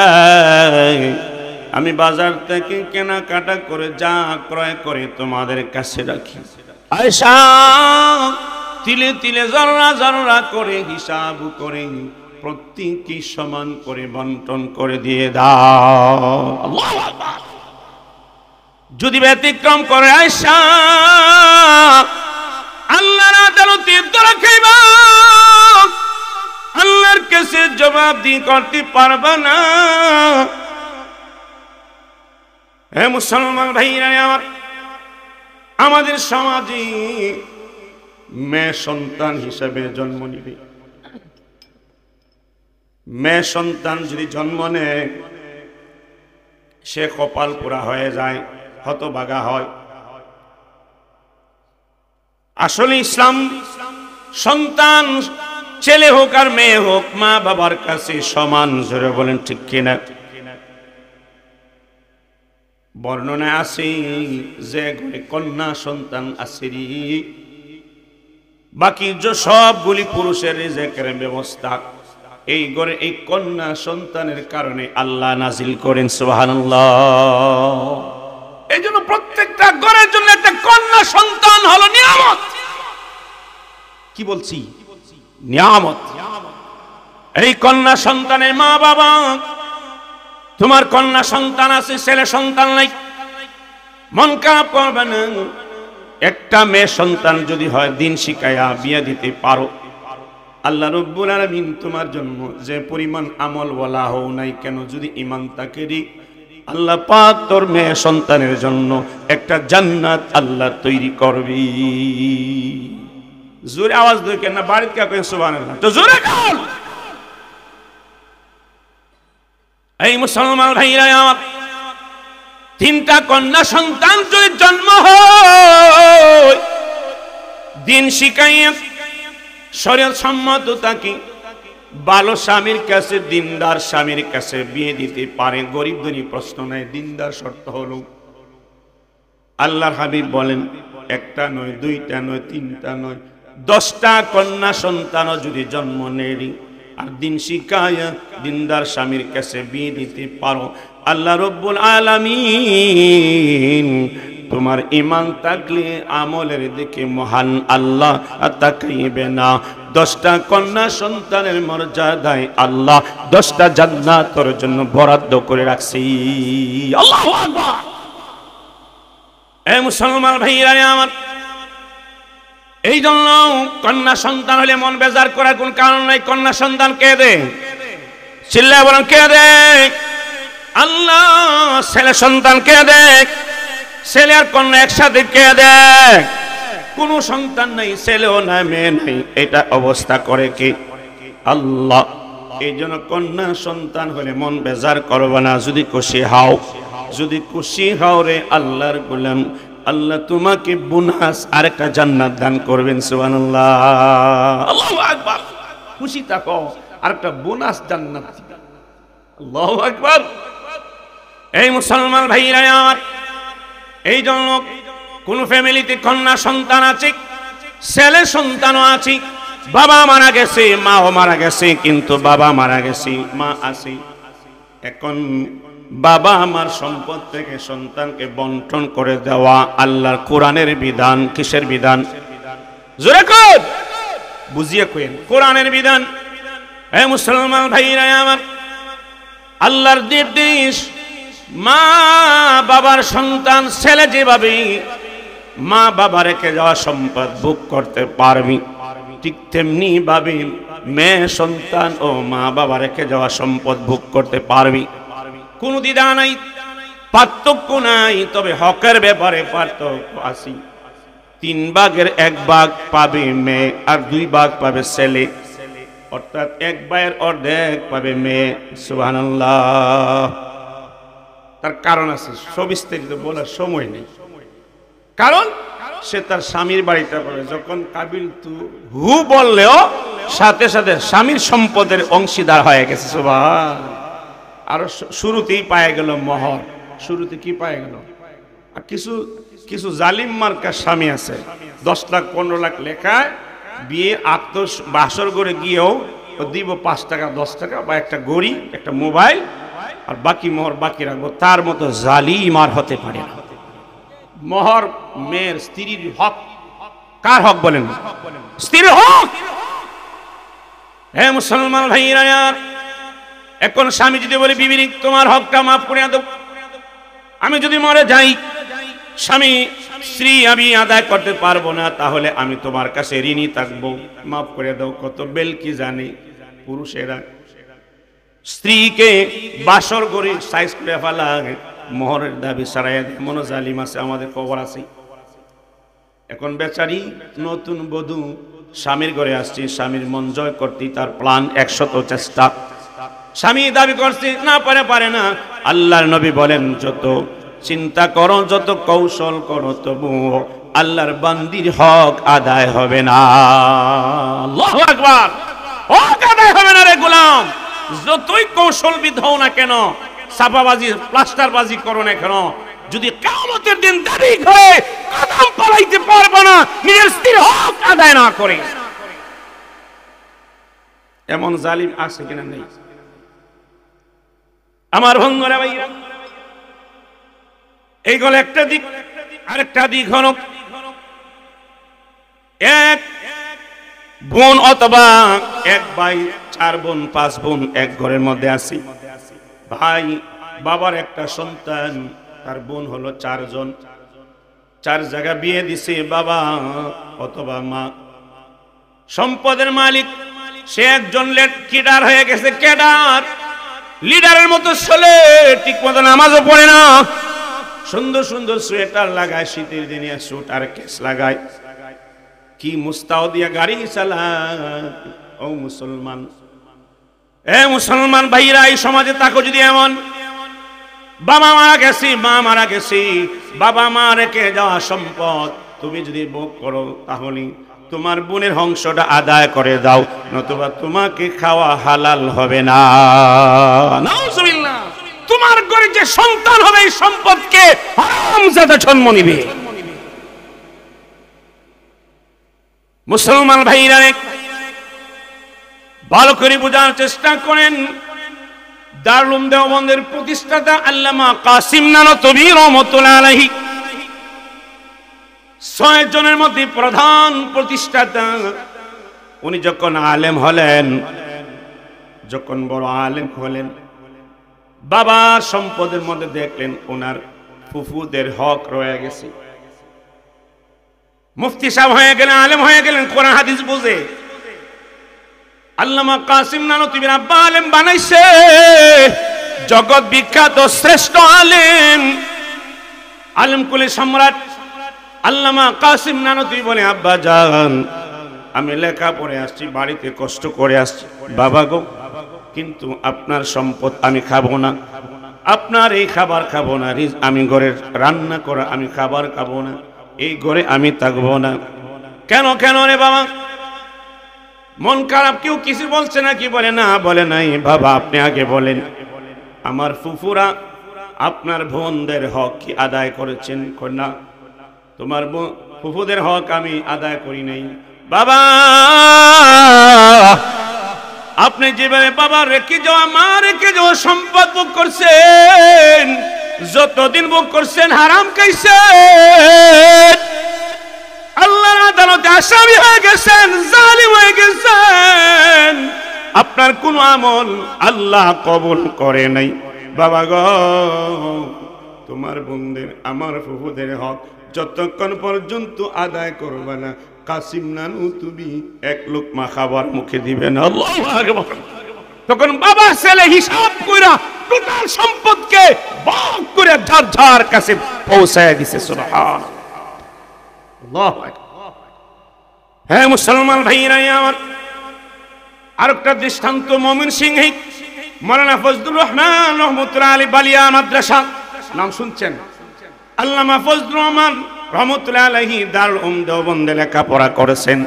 আমি বাজার থেকে কেনাকাটা করে যা ক্রয় করে তোমাদের কাছে রাখি। আয়েশা, তিলে তিলে জররা জররা করে হিসাব করে প্রত্যেককে সমান করে বন্টন করে দিয়ে দাও। আল্লাহু আকবার। যদি ব্যতিক্রম করে আয়েশা, আল্লাহর আদালতে ধরা খাইবা, আল্লাহর কাছে জবাবদিহি করতে পারবা না। হে মুসলমান ভাইরা আমার, আমাদের সমাজে মেয়ে সন্তান হিসেবে জন্ম নিবে। মেয়ে সন্তান যদি জন্ম নেয়, সে কপাল পোড়া হয়ে যায়, হতভাগা হয়। আসলে ইসলাম সন্তান ছেলে হোক আর মেয়ে হোক, মা বাবার কাছে সমান। জোরে বলেন ঠিক কিনা? বর্ণনায় আছে যে ঘরে কন্যা সন্তান আছে, বাকি যে সবগুলি পুরুষের রিজেকের ব্যবস্থা এই ঘরে এই কন্যা সন্তানের কারণে আল্লাহ নাজিল করেন। সুবহানাল্লাহ। এই জন্য প্রত্যেকটা ঘরের জন্য একটা কন্যা সন্তান হলো নিয়ামত। কি বলছি? নিয়ামত। এই কন্যা সন্তানের মা বাবা, তোমার কন্যা সন্তান আছে, ছেলে সন্তান নাই, মন খারাপ করবে না। একটা মেয়ে সন্তান যদি হয়, দিন শিখায়া বিয়ে দিতে পারো। আল্লাহ রাব্বুল আলামিন তোমার জন্য যে পরিমাণ আমল ওয়ালা হও নাই কেন, যদি ঈমান থাকে রে, আল্লাহ পাক তোর মেয়ে সন্তানের জন্য একটা জান্নাত আল্লাহ তৈরি করবি। জোরে আওয়াজ দিয়ে কেন বাড়িতে কে কই সুবহানাল্লাহ, তো জোরে বল। এই মুসলমান ভাইরা আমার, 3টা কন্যা সন্তান যদি জন্ম হয়, দিন শিখাইয়া শরীয়ত সম্মত তাকে ভালো স্বামীর কাছে, দিনদার স্বামীর কাছে বিয়ে দিতে পারে। গরিব ধনী প্রশ্ন নাই, দিনদার শর্ত হলো আল্লাহর হাবিব বলেন একটা নয়, দুইটা নয়, তিনটা নয়, 10টা কন্যা সন্তানও যদি জন্ম নেয় আর দিন শিখায়া দিনদার স্বামীর কাছে বিয়ে দিতে পারো, আল্লাহ রব্বুল আলামিন তোমার ঈমান থাকলে আমলের দিকে মহান আল্লাহ তাকাইবে না। 10টা কন্যা সন্তানের মর্যাদায় আল্লাহ 10টা জান্নাত তোর জন্য বরাদ্দ করে রাখছি। আল্লাহু আকবার। এ মুসলমান ভাইরা আমার, এই জন্য কন্যা সন্তান হলে মন বেজার করার কোন কারণ নাই। কন্যা সন্তান কে দেয়? চিল্লায় বলেন কে দেয়? আল্লাহ। ছেলে সন্তান কে দেয়? ছেলে আর কন্যা একসাথে কে দেয়? কোন সন্তান নাই, ছেলেও নাই, মেয়ে নাই, এটা অবস্থা করে কি? আল্লাহ। এই জন্য কন্যা সন্তান হলে মন বেজার করবে না, যদি খুশি হও, যদি খুশি হও রে আল্লাহর গোলাম, আল্লাহ তোমাকে বোনাস আরেকটা জান্নাত দান করবেন। সুবহানাল্লাহ, আল্লাহু আকবার। খুশি থাকো, আরেকটা বোনাস জান্নাত। আল্লাহু আকবার। এই মুসলমান ভাইরা আমার, এই জন্য কোন ফ্যামিলিতে কন্যা সন্তান আছে, ছেলে সন্তানও আছে, বাবা মারা গেছে, মাও মারা গেছে, কিন্তু বাবা মারা গেছে, মা আছে, এখন বাবা আমার সম্পদ থেকে সন্তানকে বন্টন করে দেওয়া আল্লাহর কোরআনের বিধান। কিসের বিধান? জোরে কর, বুঝিয়ে কইেন, কোরআনের বিধান। হে মুসলমান ভাইরা আমার, আল্লাহর নির্দেশ, মা বাবার সন্তান ছেলে যেভাবে মা বাবা রেখে যাওয়া সম্পদ ভোগ করতে পারবি, ঠিক তেমনি ভাবে মেয়ে সন্তান ও মা বাবা রেখে যাওয়া সম্পদ ভোগ করতে পারবি। কোনো দ্বিধা নাই, পার্থক্য নাই, তবে হকের ব্যাপারে পার্থক্য আছে। 3 ভাগের 1 ভাগ পাবে মেয়ে আর 2 ভাগ পাবে ছেলে, অর্থাৎ 1 ভাগের অর্ধেক পাবে মেয়ে। সুবহানাল্লাহ। তার কারণ আছে, সবিস্তারিত বলার সময় নেই। কারণ সে তার স্বামীর বাড়িতে পাবে, যখন কাবিল তু হু বললেও সাথে সাথে স্বামীর সম্পদের অংশীদার হয়ে গেছে। সুবহান। আর শুরুতেই পায়ে গেল মোহর। শুরুতে কি পায়ে গেল? আর কিছু কিছু জালিম মার্কা স্বামী আছে, 10 লাখ 15 লাখ লেখায় বিয়ে বাসর করে গিয়েও দিব 5 টাকা 10 টাকা বা একটা গড়ি, একটা মোবাইল, আর বাকি মোহর বাকি রাখবো। তার মতো জালিম আর হতে পারে না। মোহর মেয়ের স্ত্রীর হক। কার হক বলেন? স্ত্রীর হক। হে মুসলমান ভাইরা, এখন স্বামী যদি বলে বিবি তোমার হকটা মাফ করে দাও, আমি যদি মরে যাই, স্বামী স্ত্রী আমি আদায় করতে পারবো না, তাহলে আমি তোমার কাছে ঋণী থাকবো, মাফ করে দাও। কত বেল কি জানি পুরুষেরা স্ত্রীকে বাসর করে সাইজ করে ফেলা, মোহরের দাবি সারাই মনো জালিম আছে, আমাদের খবর আছে। এখন বেচারি নতুন বধূ স্বামীর ঘরে আসছে, স্বামীর মন জয় করতে তার প্ল্যান 100 চেষ্টা। স্বামী দাবি করছে না, পারে না। আল্লাহর নবী বলেন যত চিন্তা করো, যত কৌশল করো, তবু আল্লাহর বান্দির হক আদায় হবে না। আল্লাহু আকবার। হক আদায় হবে না রে গোলাম। যতই কৌশলবিদ হও না কেন, ছাপাবাজি প্লাস্টারবাজি করো না কেন, যদি কিয়ামতের দিন দাবি করে কদম পালাইতে পারবে না নিজের স্ত্রীর হক আদায় না করে। এমন জালিম আছে কিনা? নেই। আমার বন্ধুরা ভাইরা, এই গলে একটা দিক, আরেকটা দিক হলো এক বোন অথবা 1 ভাই 4 বোন 5 বোন এক ঘরের মধ্যে আছি। ভাই বাবার একটা সন্তান, তার বোন হলো 4 জন, 4 জায়গা বিয়ে দিছে বাবা অথবা মা। সম্পদের মালিক সে একজন লিডার হয়ে গেছে। ক্যাডার লিডারের মতো চলে, ঠিক মতো নামাজও পড়ে না, সুন্দর সুন্দর সোয়েটার লাগায়, শীতের দিনে স্যুট আর কেস লাগায়, কি মুস্তাও দিয়া গাড়ি চালায়। ও মুসলমান, এ মুসলমান ভাইরা, এই সমাজে তাকো যদি এমন বাবা মারা গেছি, মা মারা গেছি, বাবা মা রেখে যাওয়া সম্পদ তুমি যদি ভোগ করো, তাহলে তোমার বোনের অংশটা আদায় করে দাও, নতুবা তোমাকে খাওয়া হালাল হবে না। নাউজুবিল্লাহ। তোমার ঘরে যে সন্তান হবে এই সম্পদকে হারামজাদা জন্ম নিবে। মুসলমান ভাইরা ভালো করে বোঝার চেষ্টা করেন। দারুল উলুম দেওবন্দের প্রতিষ্ঠাতা আল্লামা কাসিম নানতবী রহমাতুল্লাহ আলাইহি 6 জনের মধ্যে প্রধান প্রতিষ্ঠাতা। উনি যখন আলেম হলেন, যখন বড় আলেম হলেন, বাবা সম্পদের মধ্যে দেখলেন ওনার ফুফুদের হক রয়ে গেছে। মুফতি সাহেব হয়ে গেলেন, আলেম হয়ে গেলেন, কোরআন হাদিস বুঝে। আল্লামা কাসিম নানতবীর আব্বা আলেম বানাইছে, জগৎ বিখ্যাত শ্রেষ্ঠ আলেম, আলেম কুলে সম্রাট আল্লামা কাসিম নানতবী বলে, আব্বা জান আমি লেখা পড়ে আসছি, বাড়িতে কষ্ট করে আসছি বাবা গো, কিন্তু আপনার সম্পদ আমি খাবো না, আপনার এই খাবার খাবো না, আমি ঘরের রান্না করা আমি খাবার খাবো না, এই ঘরে আমি থাকবো না। কেন কেন রে বাবা? মন খারাপ? কেউ কিছু বলছে না কি? বলে না, বলে নাই। বাবা আপনি আগে বলেন, আমার ফুফুরা আপনার বোনদের হক কি আদায় করেছেন? না, তোমার ফুফুদের হক আমি আদায় করি নাই। বাবা আপনি যেভাবে বাবা রেখে যাওয়া, মা রেখে যাওয়া সম্পদ ভোগ করছেন, যতদিন ভোগ করছেন হারাম খাইছেন, আল্লাহর আদালতে আসামি হয়ে গেছেন, জালিম হয়ে গেছেন, আপনার কোন আমল আল্লাহ কবুল করে নাই। বাবা গো তোমার বোনদের আমার ফুফুদের হক যতক্ষণ পর্যন্ত আদায় করবে না, কাসিম নানতবী এক লোকমা খাবার মুখে দিবেন। আল্লাহু আকবার। তখন বাবা ছেলে হিসাব কইরা টোটাল সম্পদকে ভাগ করে যার যার কাছে পৌঁছায় দিছে। সুবহানাল্লাহ, আল্লাহু আকবার। হ্যাঁ মুসলমান ভাইরা আমার, আরেকটা দৃষ্টান্ত মমিন সিংহ, মাওলানা ফজলুর রহমান রহমাতুল্লাহ আলাইহি বালিয়া মাদ্রাসা, নাম শুনছেন? আল্লামা ফজলুর রহমান রহমাতুল্লাহ আলাইহি দারুল উলুম দেওবন্দে লেখাপড়া করেছেন।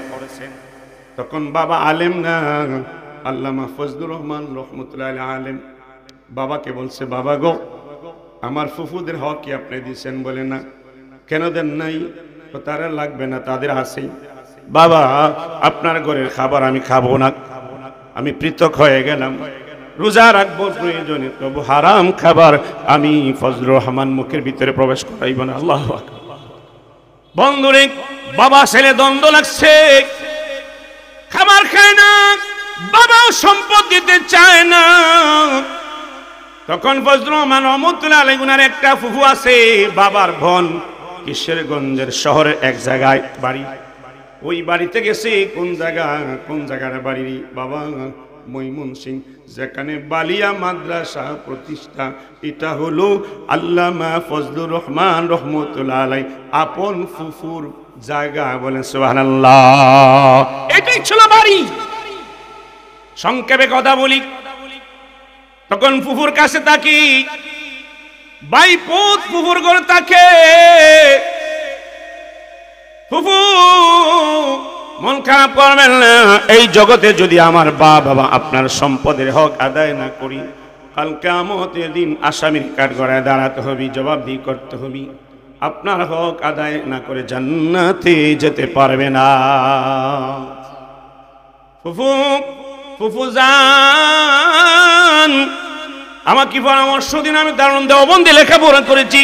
তখন বাবা আলেম না, আল্লামা ফজলুর রহমান রহমাতুল্লাহ আলাইহি আলেম। বাবাকে বলছে, বাবা গো আমার ফুফুদের হক কি আপনি দিয়েছেন? বলে না। কেন দেন নাই? তারা লাগবে না, তাদের আছে। বাবা আপনার ঘরের খাবার আমি খাবো না, আমি পৃথক হয়ে গেলাম, রোজা রাখবো প্রয়োজনে, তবু হারাম খাবার আমি ফজলুর রহমান মুখের ভিতরে প্রবেশ করাইব না। আল্লাহু আকবার। বন্ধুরে বাবা ছেলে দ্বন্দ্ব লাগছে, খাবার খায় না, বাবাও সম্পদ দিতে চায় না। তখন ফজলুর রহমান রহমাতুল্লাহ আলাইহি উনার একটা ফুফু আছে, বাবার বোন, কিশোরগঞ্জের শহরের এক জায়গায় বাড়ি। ওই বাড়িতে গেছে, কোন জায়গার বাড়ি? বাবা ময়মনসিংহ, যেখানে বালিয়া মাদ্রাসা প্রতিষ্ঠা। এটা হলো আল্লামা ফজলুর রহমান রহমাতুল্লাহ আলাইহি আপন ফুফুর জায়গা। বলেন সুবহানাল্লাহ। এটাই ছিল বাড়ি। সংক্ষেপে কথা বলি, তখন ফুফুর কাছে থাকি, বাইপুত ফুফুর ঘরে থাকে। ফুফু মন খারাপ করবেন না, এই জগতে যদি আমার বাবা আপনার সম্পদের হক আদায় না করি, কাল কিয়ামতের দিন আসামির কাঠগড়ায় দাঁড়াতে হবে, জবাবদিহি করতে হবে। আপনার হক আদায় না করে জান্নাতে যেতে পারবে না। ফুফু ফুফু জান, আমাকে পরামর্শ দিন। আমি দারুল উলুম দেওবন্দে লেখাপড়া করেছি,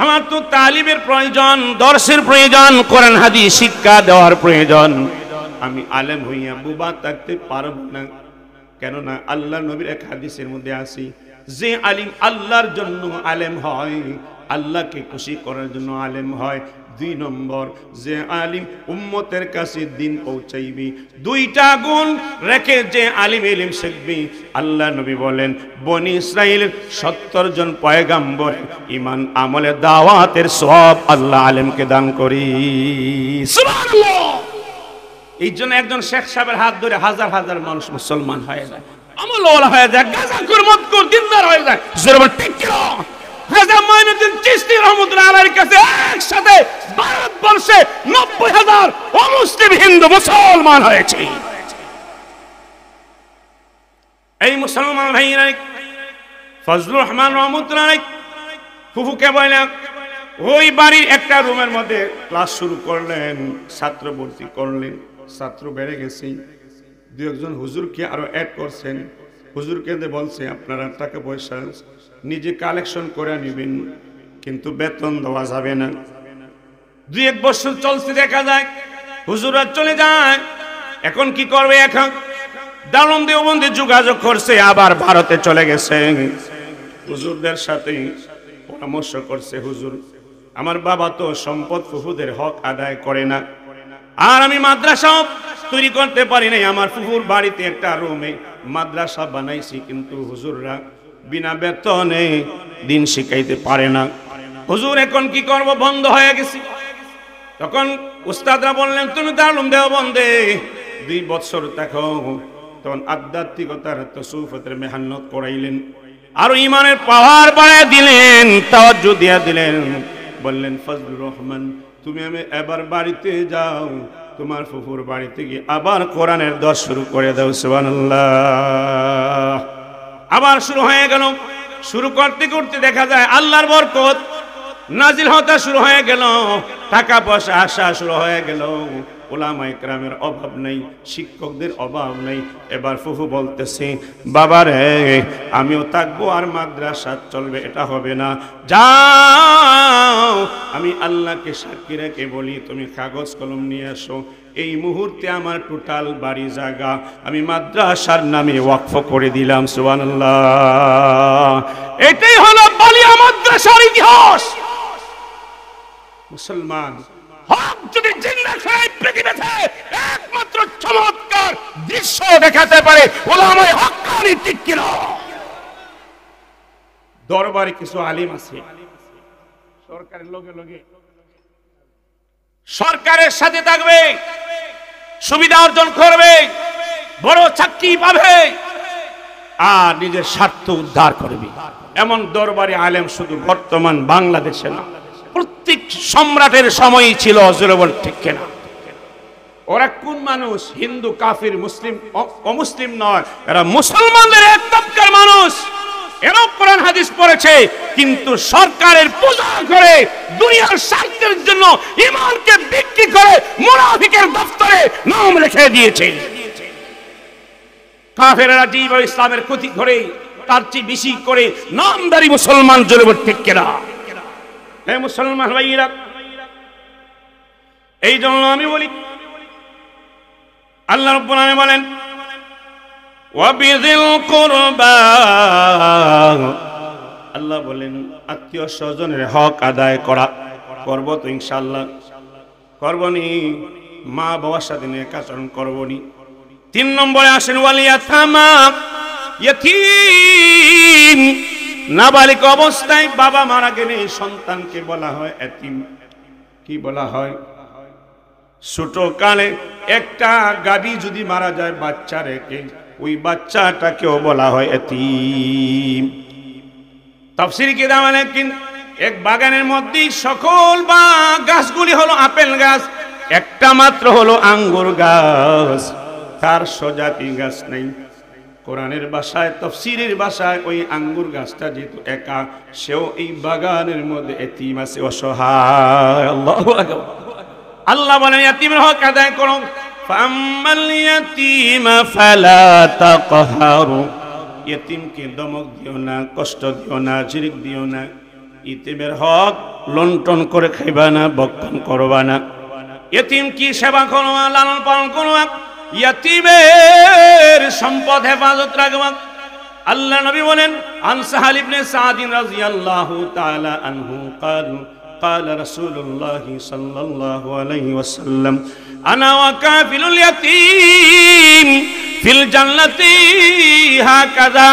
আমার তো তালিমের প্রয়োজন, দর্শের প্রয়োজন, কোরআন হাদিস শিক্ষা দেওয়ার প্রয়োজন। আমি আলেম হইয়া বুবা থাকতে পারব না। কেননা আল্লাহ নবীর এক হাদিসের মধ্যে আছে, যে আলিম আল্লাহর জন্য আলেম হয়, আল্লাহকে খুশি করার জন্য আলেম হয়। 2 নম্বর, যে আলিম উম্মতের কাছে দিন পৌঁছাইবি। 2টা গুণ রেখে যে আলিম ইলম শিখবি, আল্লাহ নবী বলেন বনি ইসরাইলের 70 জন পয়গাম্বর ঈমান আমলে দাওয়াতের সওয়াব আল্লাহ আলেমকে দান করি। সুবহানাল্লাহ। এই জন্য একজন শেখ সাহেবের হাত ধরে হাজার হাজার মানুষ মুসলমান হয়ে যায়, আমলওয়ালা হয়ে যায়, গাঁজাখোর মদখোর দিনদার হয়ে যায়। জোরে বল ঠিক কি না? খাজা মাইনুদ্দিন চিশতি রহমতুল্লাহ আলাইহির কাছে একসাথে ভারতবর্ষে 90,000 অমুসলিম হিন্দু মুসলমান হয়েছে। এই মুসলমান ভাইরা ফজলুর রহমান রহমতুল্লাহ আলাইহি ফুফুকে বললেন ওই বাড়ির একটা রুমের মধ্যে ক্লাস শুরু করলেন, ছাত্র ভর্তি করলেন, ছাত্র বেড়ে গেছে। দু একজন হুজুরকে আরো অ্যাড করছেন। হুজুরকে বলছে আপনারা টাকা পয়সা নিজে কালেকশন করে নেবেন, কিন্তু বেতন দেওয়া যাবে না। 2-1 বছর চলছে, দেখা যায় হুজুররা চলে যায়। এখন কি করবে? এখন দারুন দেওবন্দে যোগাযোগ করছে, আবার ভারতে চলে গেছে। হুজুরদের সাথে পরামর্শ করছে, হুজুর আমার বাবা তো সম্পদ ফুফুদের হক আদায় করে না, আর আমি মাদ্রাসা তৈরি করতে পারি নাই। আমার ফুফুর বাড়িতে একটা রুমে মাদ্রাসা বানাইছি, কিন্তু হুজুররা বিনা বেতনে দিন শিখাইতে পারে না। হুজুর এখন কি করব? বন্ধ হয়ে গেছি। তখন উস্তাদরা বললেন তুমি দারুন দেওবন্দে 2 বছর থাকো। তখন আধ্যাত্মিকতার তসুফতের মেহনত করাইলেন, আর ইমানের পাওয়ার বাড়ায় দিলেন, তাওয়াজ্জু দিয়া দিলেন। বললেন ফজলুর রহমান তুমি আমি এবার বাড়িতে যাও, তোমার ফুফুর বাড়িতে গিয়ে আবার কোরআনের 10 শুরু করে দাও। সুবহানাল্লাহ। আবার শুরু হয়ে গেল। শুরু করতে করতে দেখা যায় আল্লাহর বরকত নাজিল হতে শুরু হয়ে গেল, টাকা পয়সা আসা শুরু হয়ে গেল। উলামা ইকরামের অভাব নেই, শিক্ষকদের অভাব নেই। এবার ফুফু বলতেছে বাবা রে আমিও থাকবো, আর মাদ্রাসা চলবে এটা হবে না। যাও আমি আল্লাহকে সাক্ষী রেখে বলি তুমি কাগজ কলম নিয়ে আসো, এই মুহূর্তে আমার টোটাল বাড়ি জায়গা আমি মাদ্রাসার নামে ওয়াকফ করে দিলাম। সুবহানাল্লাহ। এটাই হলো বালিয়া মাদ্রাসার ইতিহাস। মুসলমান হক যদি জিন্দা খায় পৃথিবীতে একমাত্র চমৎকার দৃশ্য দেখাতে পারে উলামায়ে হক্কানি, ঠিক কিনা? দরবারে কিছু আলিম আছে, সরকারের লগে লগে সরকারের সাথে থাকবে, সুবিধা অর্জন করবে, বড় চাকরি পাবে, আর নিজের স্বার্থ উদ্ধার করবে। এমন দরবারে আলেম শুধু বর্তমান বাংলাদেশে না, প্রত্যেক সম্রাটের সময়ই ছিল। জোরবল ঠিক কিনা? ওরা কোন মানুষ? হিন্দু, কাফির, মুসলিম, অমুসলিম নয়, এরা মুসলমানদের এক তবকার মানুষ। এরা কোরআন হাদিস পড়েছে, কিন্তু সরকারের পূজা করে দুনিয়ার স্বার্থের জন্য ঈমানকে বিক্রি করে মুনাফিকের দফতরে নাম লিখে দিয়েছে। কাফেররা যেভাবে ইসলামের ক্ষতি করে তার চেয়ে বেশি করে নামদারি মুসলমান। জোরবল ঠিক কিনা? হে মুসলমান ভাইরা, এই জন্য আমি বলি আল্লাহ রাব্বুল আলামিন বলেন ওয়াবিযিল কুরবা, আল্লাহ বলেন আত্মীয় স্বজনের হক আদায় করা। করব তো ইনশাআল্লাহ, করবনি। মা বাবার সাথে নেক আচরণ করবনি। 3 নম্বরে আসেন ওয়াল ইয়াতামা, ইয়তীম। নাবালিক অবস্থায় বাবা মারা গেলে সন্তানকে বলা হয় এতিম। কি বলা হয়? ছোট কালে একটা গাবি যদি মারা যায় বাচ্চা রেখে, ওই বাচ্চাটাকেও বলা হয় এতিম। তাফসীর কিতাবে লেখেন এক বাগানের মধ্যে সকল গাছগুলি হলো আপেল গাছ, একটা মাত্র হলো আঙ্গুর গাছ, তার সজাতি গাছ নেই। কোরআনের ভাষায়, তাফসীরের ভাষায় ওই আঙ্গুর গাছটা যেহেতু একা, সেও এই বাগানের মধ্যে এতিম আছে, অসহায়। আল্লাহু আকবার। আল্লাহ বলেন ইয়াতীমের হক আদায় করো। ফাম্মাল ইয়াতীমা ফালা তাকহারু, ইয়াতীমকে ধমক দিও না, কষ্ট দিও না, ঝিরিক দিও না। ইয়াতীমের হক লন্ঠন করে খাইবা না, বক্ষণ করবা না। ইয়াতীম কি সেবা করো, লালন পালন করো, ইয়াতীমের সম্পদ হেফাজত রাখবা। আল্লাহ নবী বলেন আন সাহাল ইবনে সাদ রাদিয়াল্লাহু তাআলা আনহু قال رسول الله صلى الله عليه وسلم أنا وكافل اليتيم في الجنة هكذا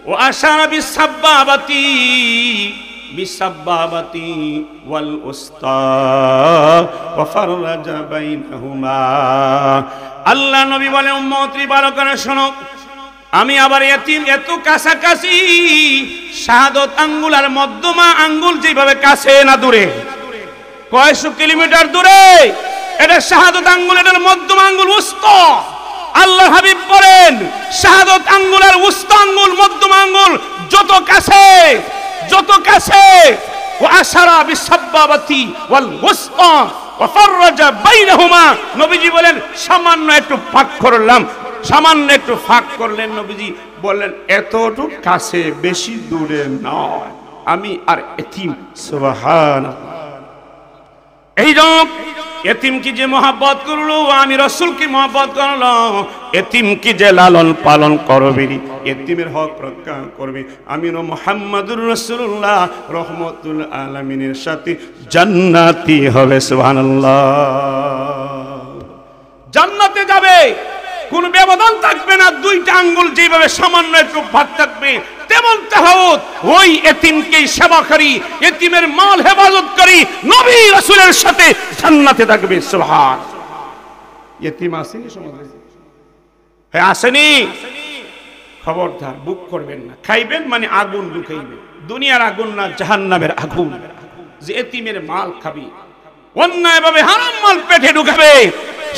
وأشار بالسبابة والوسطى وفرج بينهما। আল্লাহ নবী বলেন উম্মতরি ভালো করে শোনো, আমি আবার এতিম এত কাছাকাছি, শাহাদত আঙ্গুল আর মধ্যমা আঙ্গুল যেভাবে কাছে না দূরে, কয়শো কিলোমিটার দূরে, এটা শাহাদত আঙ্গুল, এটার মধ্যমা আঙ্গুল উস্তা। আল্লাহ হাবিব বলেন শাহাদত আঙ্গুল আর উস্তা আঙ্গুল মধ্যমা আঙ্গুল যত কাছে, যত কাছে, ওয়া আশারা বিসাব্বাবাতি ওয়াল উস্তা ওয়া ফাররাজা বাইনাহুমা, নবীজি বলেন সামান্য একটু ফাঁক করলাম, সামান্য একটু ফাঁক করলেন। নবীজি বললেন এতটুকু কাছে, বেশি দূরে নয়, আমি আর এতিম। সুবহানাল্লাহ। এই জন্য এতিমকে যে মহব্বত করলো, আমি রাসূলকে মহব্বত করলো, এতিমকে যে লালন পালন করবে, এতিমের হক রক্ষা করবে, আমি মুহাম্মাদুর রাসূলুল্লাহ রহমাতুল আলামিনের সাথে জান্নাতি হবে। সুবহানাল্লাহ। জান্নাতে যাবে, কোন ব্যবধান থাকবে না, দুইটা আঙ্গুল যেভাবে সামান্য একটু ভাগ থাকবে, তেমন তাহাউত ওই এতিমকে সেবাকারী, এতিমের মাল হেফাজতকারী নবী রাসূলের সাথে জান্নাতে থাকবে। সুবহান। এতিম আসেনি সমাজে? হ্যাঁ আসেনি? খবরদার বুক করবেন না। খাইবেন মানে আগুন ঢুকাইবেন, দুনিয়ার আগুন না, জাহান্নামের আগুন। যে এতিমের মাল খাবি, অন্যায়ভাবে হারাম মাল পেটে ঢুকাবে,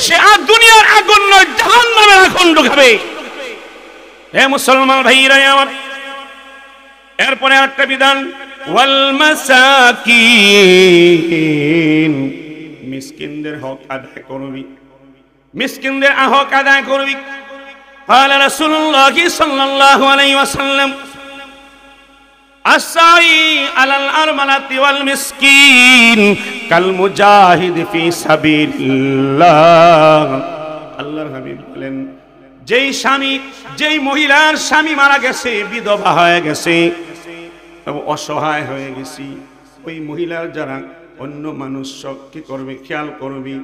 সে আর দুনিয়ার আগুন নয়, জাহান্নামের আগুন ঢুকাবে। হে মুসলমান ভাইরা আমার, এরপরে একটা বিধান, ওয়াল মাসাকিন, মিসকিনদের হক আদায় করবি, মিসকিনদের হক আদায় করবি। قال رسول الله صلى الله عليه وسلم السعي على الأرملة والمسكين كالمجاهد في سبيل الله। আল্লাহর হাবিব বলেন, যেই স্বামী, যেই মহিলার স্বামী মারা গেছে, বিধবা হয়ে গেছে, অসহায় হয়ে গেছি, ওই মহিলার যারা অন্য মানুষ কি করবে, খেয়াল করবি,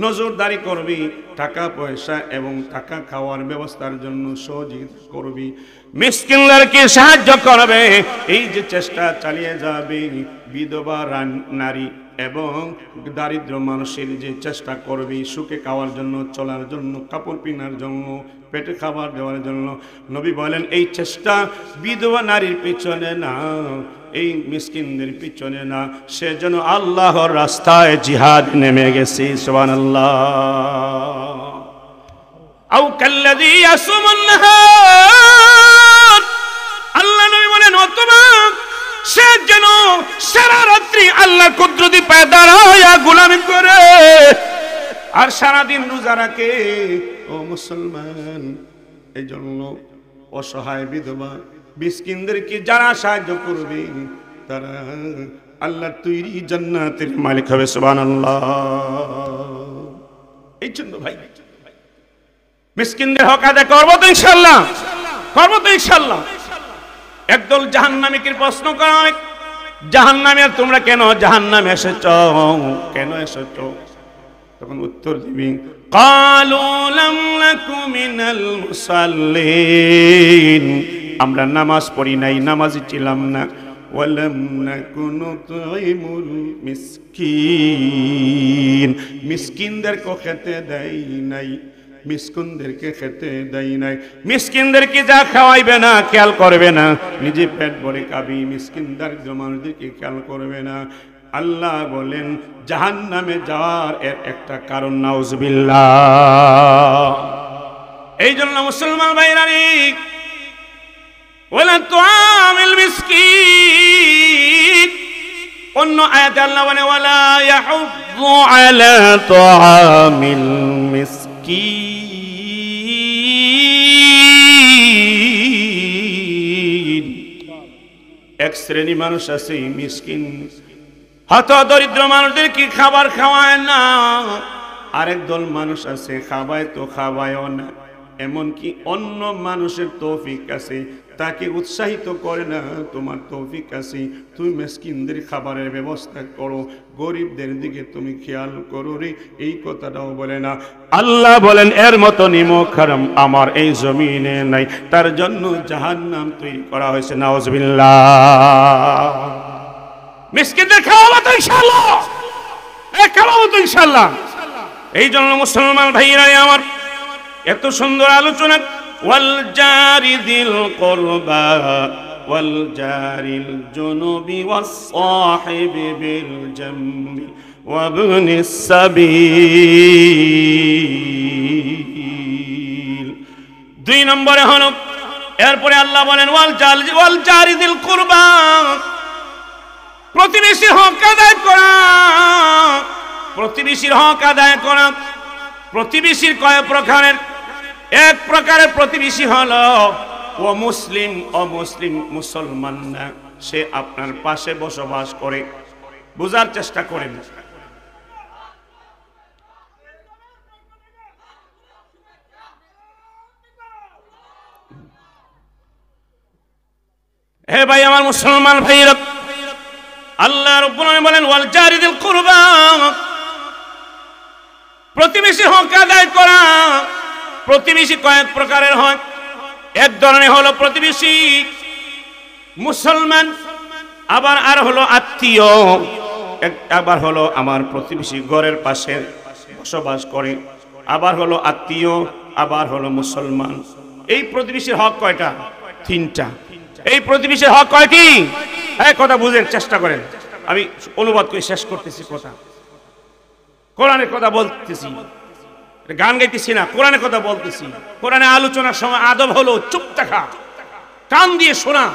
নজরদারি করবি, টাকা পয়সা এবং টাকা খাওয়ার ব্যবস্থার জন্য সহযোগিতা করবি, মিসকিনদেরকে সাহায্য করবে, এই যে চেষ্টা চালিয়ে যাবে, বিধবা নারী এবং দারিদ্র মানুষের যে চেষ্টা করবি, সুখে খাওয়ার জন্য, চলার জন্য, কাপড় পিনার জন্য, পেটে খাবার দেওয়ার জন্য, নবী বলেন এই চেষ্টা বিধবা নারীর পিছনে না, এই মিসকিনদের পিছনে না, সে যেন আল্লাহর রাস্তায় জিহাদ নেমে গেছে। সুবহানাল্লাহ। আও কাল্লাযী ইয়াসুমুন নাহার, আল্লাহ নবী বলেন অথবা সে যেন সারা রাত্রি আল্লাহর কুদরতি পায়ে দাঁড়ায় গোলামি করে আর সারা দিন রোজা রাখে। ও মুসলমান, এই জন্য অসহায় বিধবা মিসকিনদেরকে যারা সাহায্য করবে, তারা আল্লাহর তৈরি জান্নাতের মালিক হবে। সুবহানাল্লাহ। এই জন্য ভাই মিসকিনদের হক আদায় করবো তো ইনশাআল্লাহ, করবো তো ইনশাআল্লাহ। একদল জাহান্নামীকে প্রশ্ন করা হয়, জাহান্নামে তোমরা কেন জাহান্নামে এসেছ, কেন এসেছ? তখন উত্তর দিবি, ক্বালু লাম নাকু মিনাল মুসাল্লিন, আমরা নামাজ পড়ি নাই, নামাজি ছিলাম না, ওয়ালাম নাকু নুতঈমুল মিসকিন, মিসকিনদেরকে খেতে দেই নাই, মিসকিনদেরকে খেতে দেই নাই। মিসকিনদেরকে যা খাওয়াইবে না, খেয়াল করবে না, নিজে পেট ভরে খাবি, মিসকিন দারিদ্র মানুষদেরকে খেয়াল করবে না। আল্লাহ বলেন জাহান্নামে যাওয়ার এর একটা কারণ, নাউজুবিল্লাহ। এই জন্য মুসলমান ভাইরা, ওয়ালা তুআমিল মিসকিন, অন্য আয়াতে আল্লাহ বলে ওয়ালা ইয়াহুযু আলা তুআমিল মিসকিন। এক শ্রেণী মানুষ আছে মিসকিন, হত দরিদ্র মানুষদেরকে খাবার খাওয়ায় না। আরেক দল মানুষ আছে খাওয়ায় তো খাওয়ায়ও না, এমনকি অন্য মানুষের তৌফিক আছে, তাকে উৎসাহিত করে না, তোমার তৌফিক আছে, তুমি মিসকিনদের খাবারের ব্যবস্থা করো, গরিবদের দিকে তুমি খেয়াল করো রে, এই কথাটাও বলে না। আল্লাহ বলেন এর মতো নিমক হারাম আমার এই জমিনে নাই, তার জন্য জাহান্নাম তৈরি করা হয়েছে। নাউজুবিল্লাহ। মিসকিনদের খাওয়াবো তো ইনশাআল্লাহ, খাওয়াবো তো ইনশাআল্লাহ। এই জন্য মুসলমান ভাইরা আমার, এত সুন্দর আলোচনা ওয়াল জারি যিল কুরবা ওয়াল জারিল জুনুবি ওয়াস সাহিবি বিল জামবি ওয়া ইবনিস সাবিল। 2 নম্বরে হলো, এরপরে আল্লাহ বলেন ওয়াল জারি যিল কুরবা, প্রতিবেশীর হক আদায় করা। প্রতিবেশীর হক আদায় করা। প্রতিবেশীর কয় প্রকারের? এক প্রকারের প্রতিবেশী হলো ও মুসলিম, অমুসলিম, মুসলমান না, সে আপনার পাশে বসবাস করে। বুঝার চেষ্টা করেন। হে ভাই, আমার মুসলমান ভাইরা, আল্লাহ রাব্বুল আলামিন বলেন ওয়াল জারি যিল কুরবা, প্রতিবেশী হক আদায় করা। প্রতিবেশী কয়েক প্রকারের হয়। এক ধরনের হলো প্রতিবেশী মুসলমান, আবার আর হলো আত্মীয়, আবার হলো আমার প্রতিবেশী ঘরের পাশে বসবাস করে, আবার হলো আত্মীয়, আবার হলো মুসলমান। এই প্রতিবেশীর হক কয়টা? 3টা। এই প্রতিবেশীর হক কয়টি? এক কথা বুঝেন, চেষ্টা করেন। আমি অনুবাদ করে শেষ করতেছি কথা। কোরআনের কথা বলতেছি, গান গাইতেছি না, কোরআনের কথা বলতেছি। কোরআনে আলোচনার সময় আদব হলো চুপ থাকা, কান দিয়ে শোনা।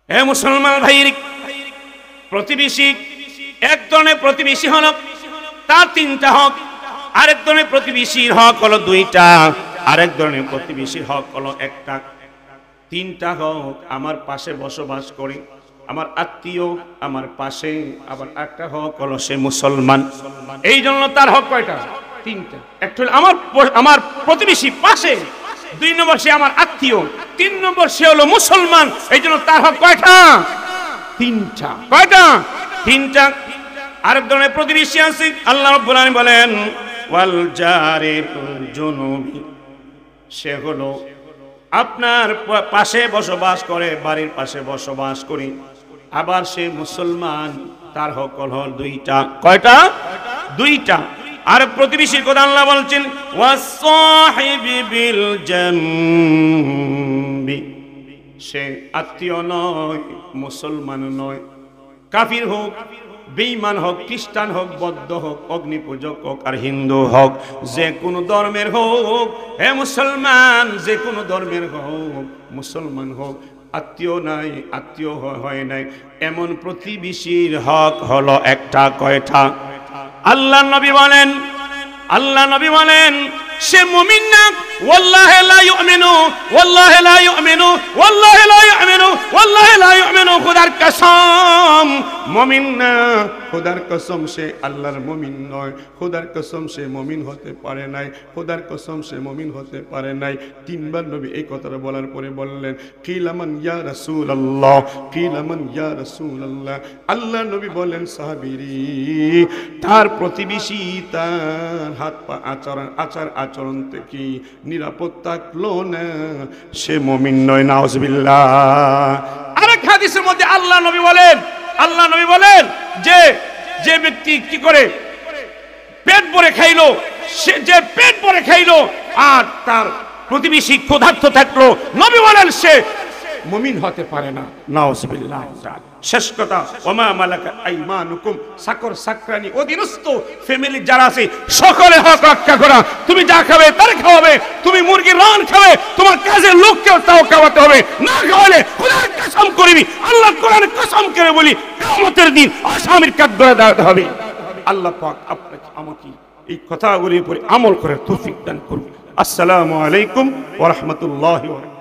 হে মুসলমান ভাই, প্রতিবেশী এক ধরনের প্রতিবেশী হলো তার 3টা হক। আরেক ধরনের প্রতিবেশীর হক হলো 2টা। আরেক ধরনের প্রতিবেশীর হক হলো 1টা। 3টা হক, আমার পাশে বসবাস করে, আমার আত্মীয়, আমার পাশে, আবার একটা হক হলো সে মুসলমান। এই জন্য তার হক কয়টা? 3টা। একটা হলো আমার প্রতিবেশী পাশে, 2 নম্বর সে আমার আত্মীয়, 3 নম্বর সে হলো মুসলমান। এই জন্য তার হক কয়টা? 3টা। কয়টা? 3টা। আরেক ধরনের প্রতিবেশী আছে, আল্লাহ রাব্বুল আলামিন বলেন ওয়াল জারিল জুনুবি, সে হলো আপনার পাশে বসবাস করে, বাড়ির পাশে বসবাস করে, আবার সে মুসলমান। তার হক হলো 2টা। কয়টা? 2টা। আর প্রতিবেশীর কথা আল্লাহ বলছেন ওয়াস সাহিবি বিল জামবি, সে আত্মীয় নয়, মুসলমান নয়, কাফির হোক, বেঈমান হোক, খ্রিস্টান হোক, বৌদ্ধ হোক, অগ্নিপূজক হোক, আর হিন্দু হোক, যে কোনো ধর্মের হোক, হে মুসলমান, যে কোনো ধর্মের হোক, মুসলমান হোক, আত্মীয় নাই, আত্মীয় হয় নাই, এমন প্রতিবেশীর হক হলো 1টা। কয়টা? আল্লাহ নবী বলেন সে মুমিন না, ওয়াল্লাহি লা ইউমিনু, ওয়াল্লাহি লা ইউমিনু, ওয়াল্লাহি লা ইউমিনু, ওয়াল্লাহি লা ইউমিনু, খোদার কসম মুমিন না, খোদার কসম সে আল্লাহর মুমিন নয়, খোদার কসম সে মুমিন হতে পারে নাই, খোদার কসম সে মুমিন হতে পারে নাই। 3বার নবী এই কথাটা বলার পরে বললেন কিলা মান ইয়া রাসূলুল্লাহ, কিলা মান ইয়া রাসূলুল্লাহ। আল্লাহ নবী বলেন সাহাবীরি, তার প্রতিবেশী তার হাত পা আচার আচরণ থেকে নিরাপদ থাকলো না, সে মুমিন নয়। নাউজুবিল্লাহ। আরেক হাদিসের মধ্যে আল্লাহ নবী বলেন যে ব্যক্তি কি করে পেট ভরে খাইলো, সে যে পেট ভরে খাইলো আর তার প্রতিবেশী ক্ষুধার্ত থাকলো, নবী বলেন সে মুমিন হতে পারে না। নাউজুবিল্লাহ। শেষ কথা, ওমা মালাকা আইমানুকুম, সাকর সাকরানি অধীনস্থ ফ্যামিলি যারা আছে সকলের হক রক্ষা করা। তুমি যা খাবে তার খাওয়াবে, তুমি মুরগির রান খাবে, তোমার কাজের লোককেও তাও খাওয়াতে হবে, না খাওয়ালে খোদার কসম করবি, আল্লাহ কোরআনের কসম করে বলি, কিয়ামতের দিন আসামির কাঠগড়ায় দাঁড়াতে হবে। আল্লাহ পাক আপনাকে আমাকে এই কথাগুলির উপরে আমল করার তৌফিক দান করুন। আসসালামু আলাইকুম ওয়া রাহমাতুল্লাহি ওয়া বারাকাতুহু।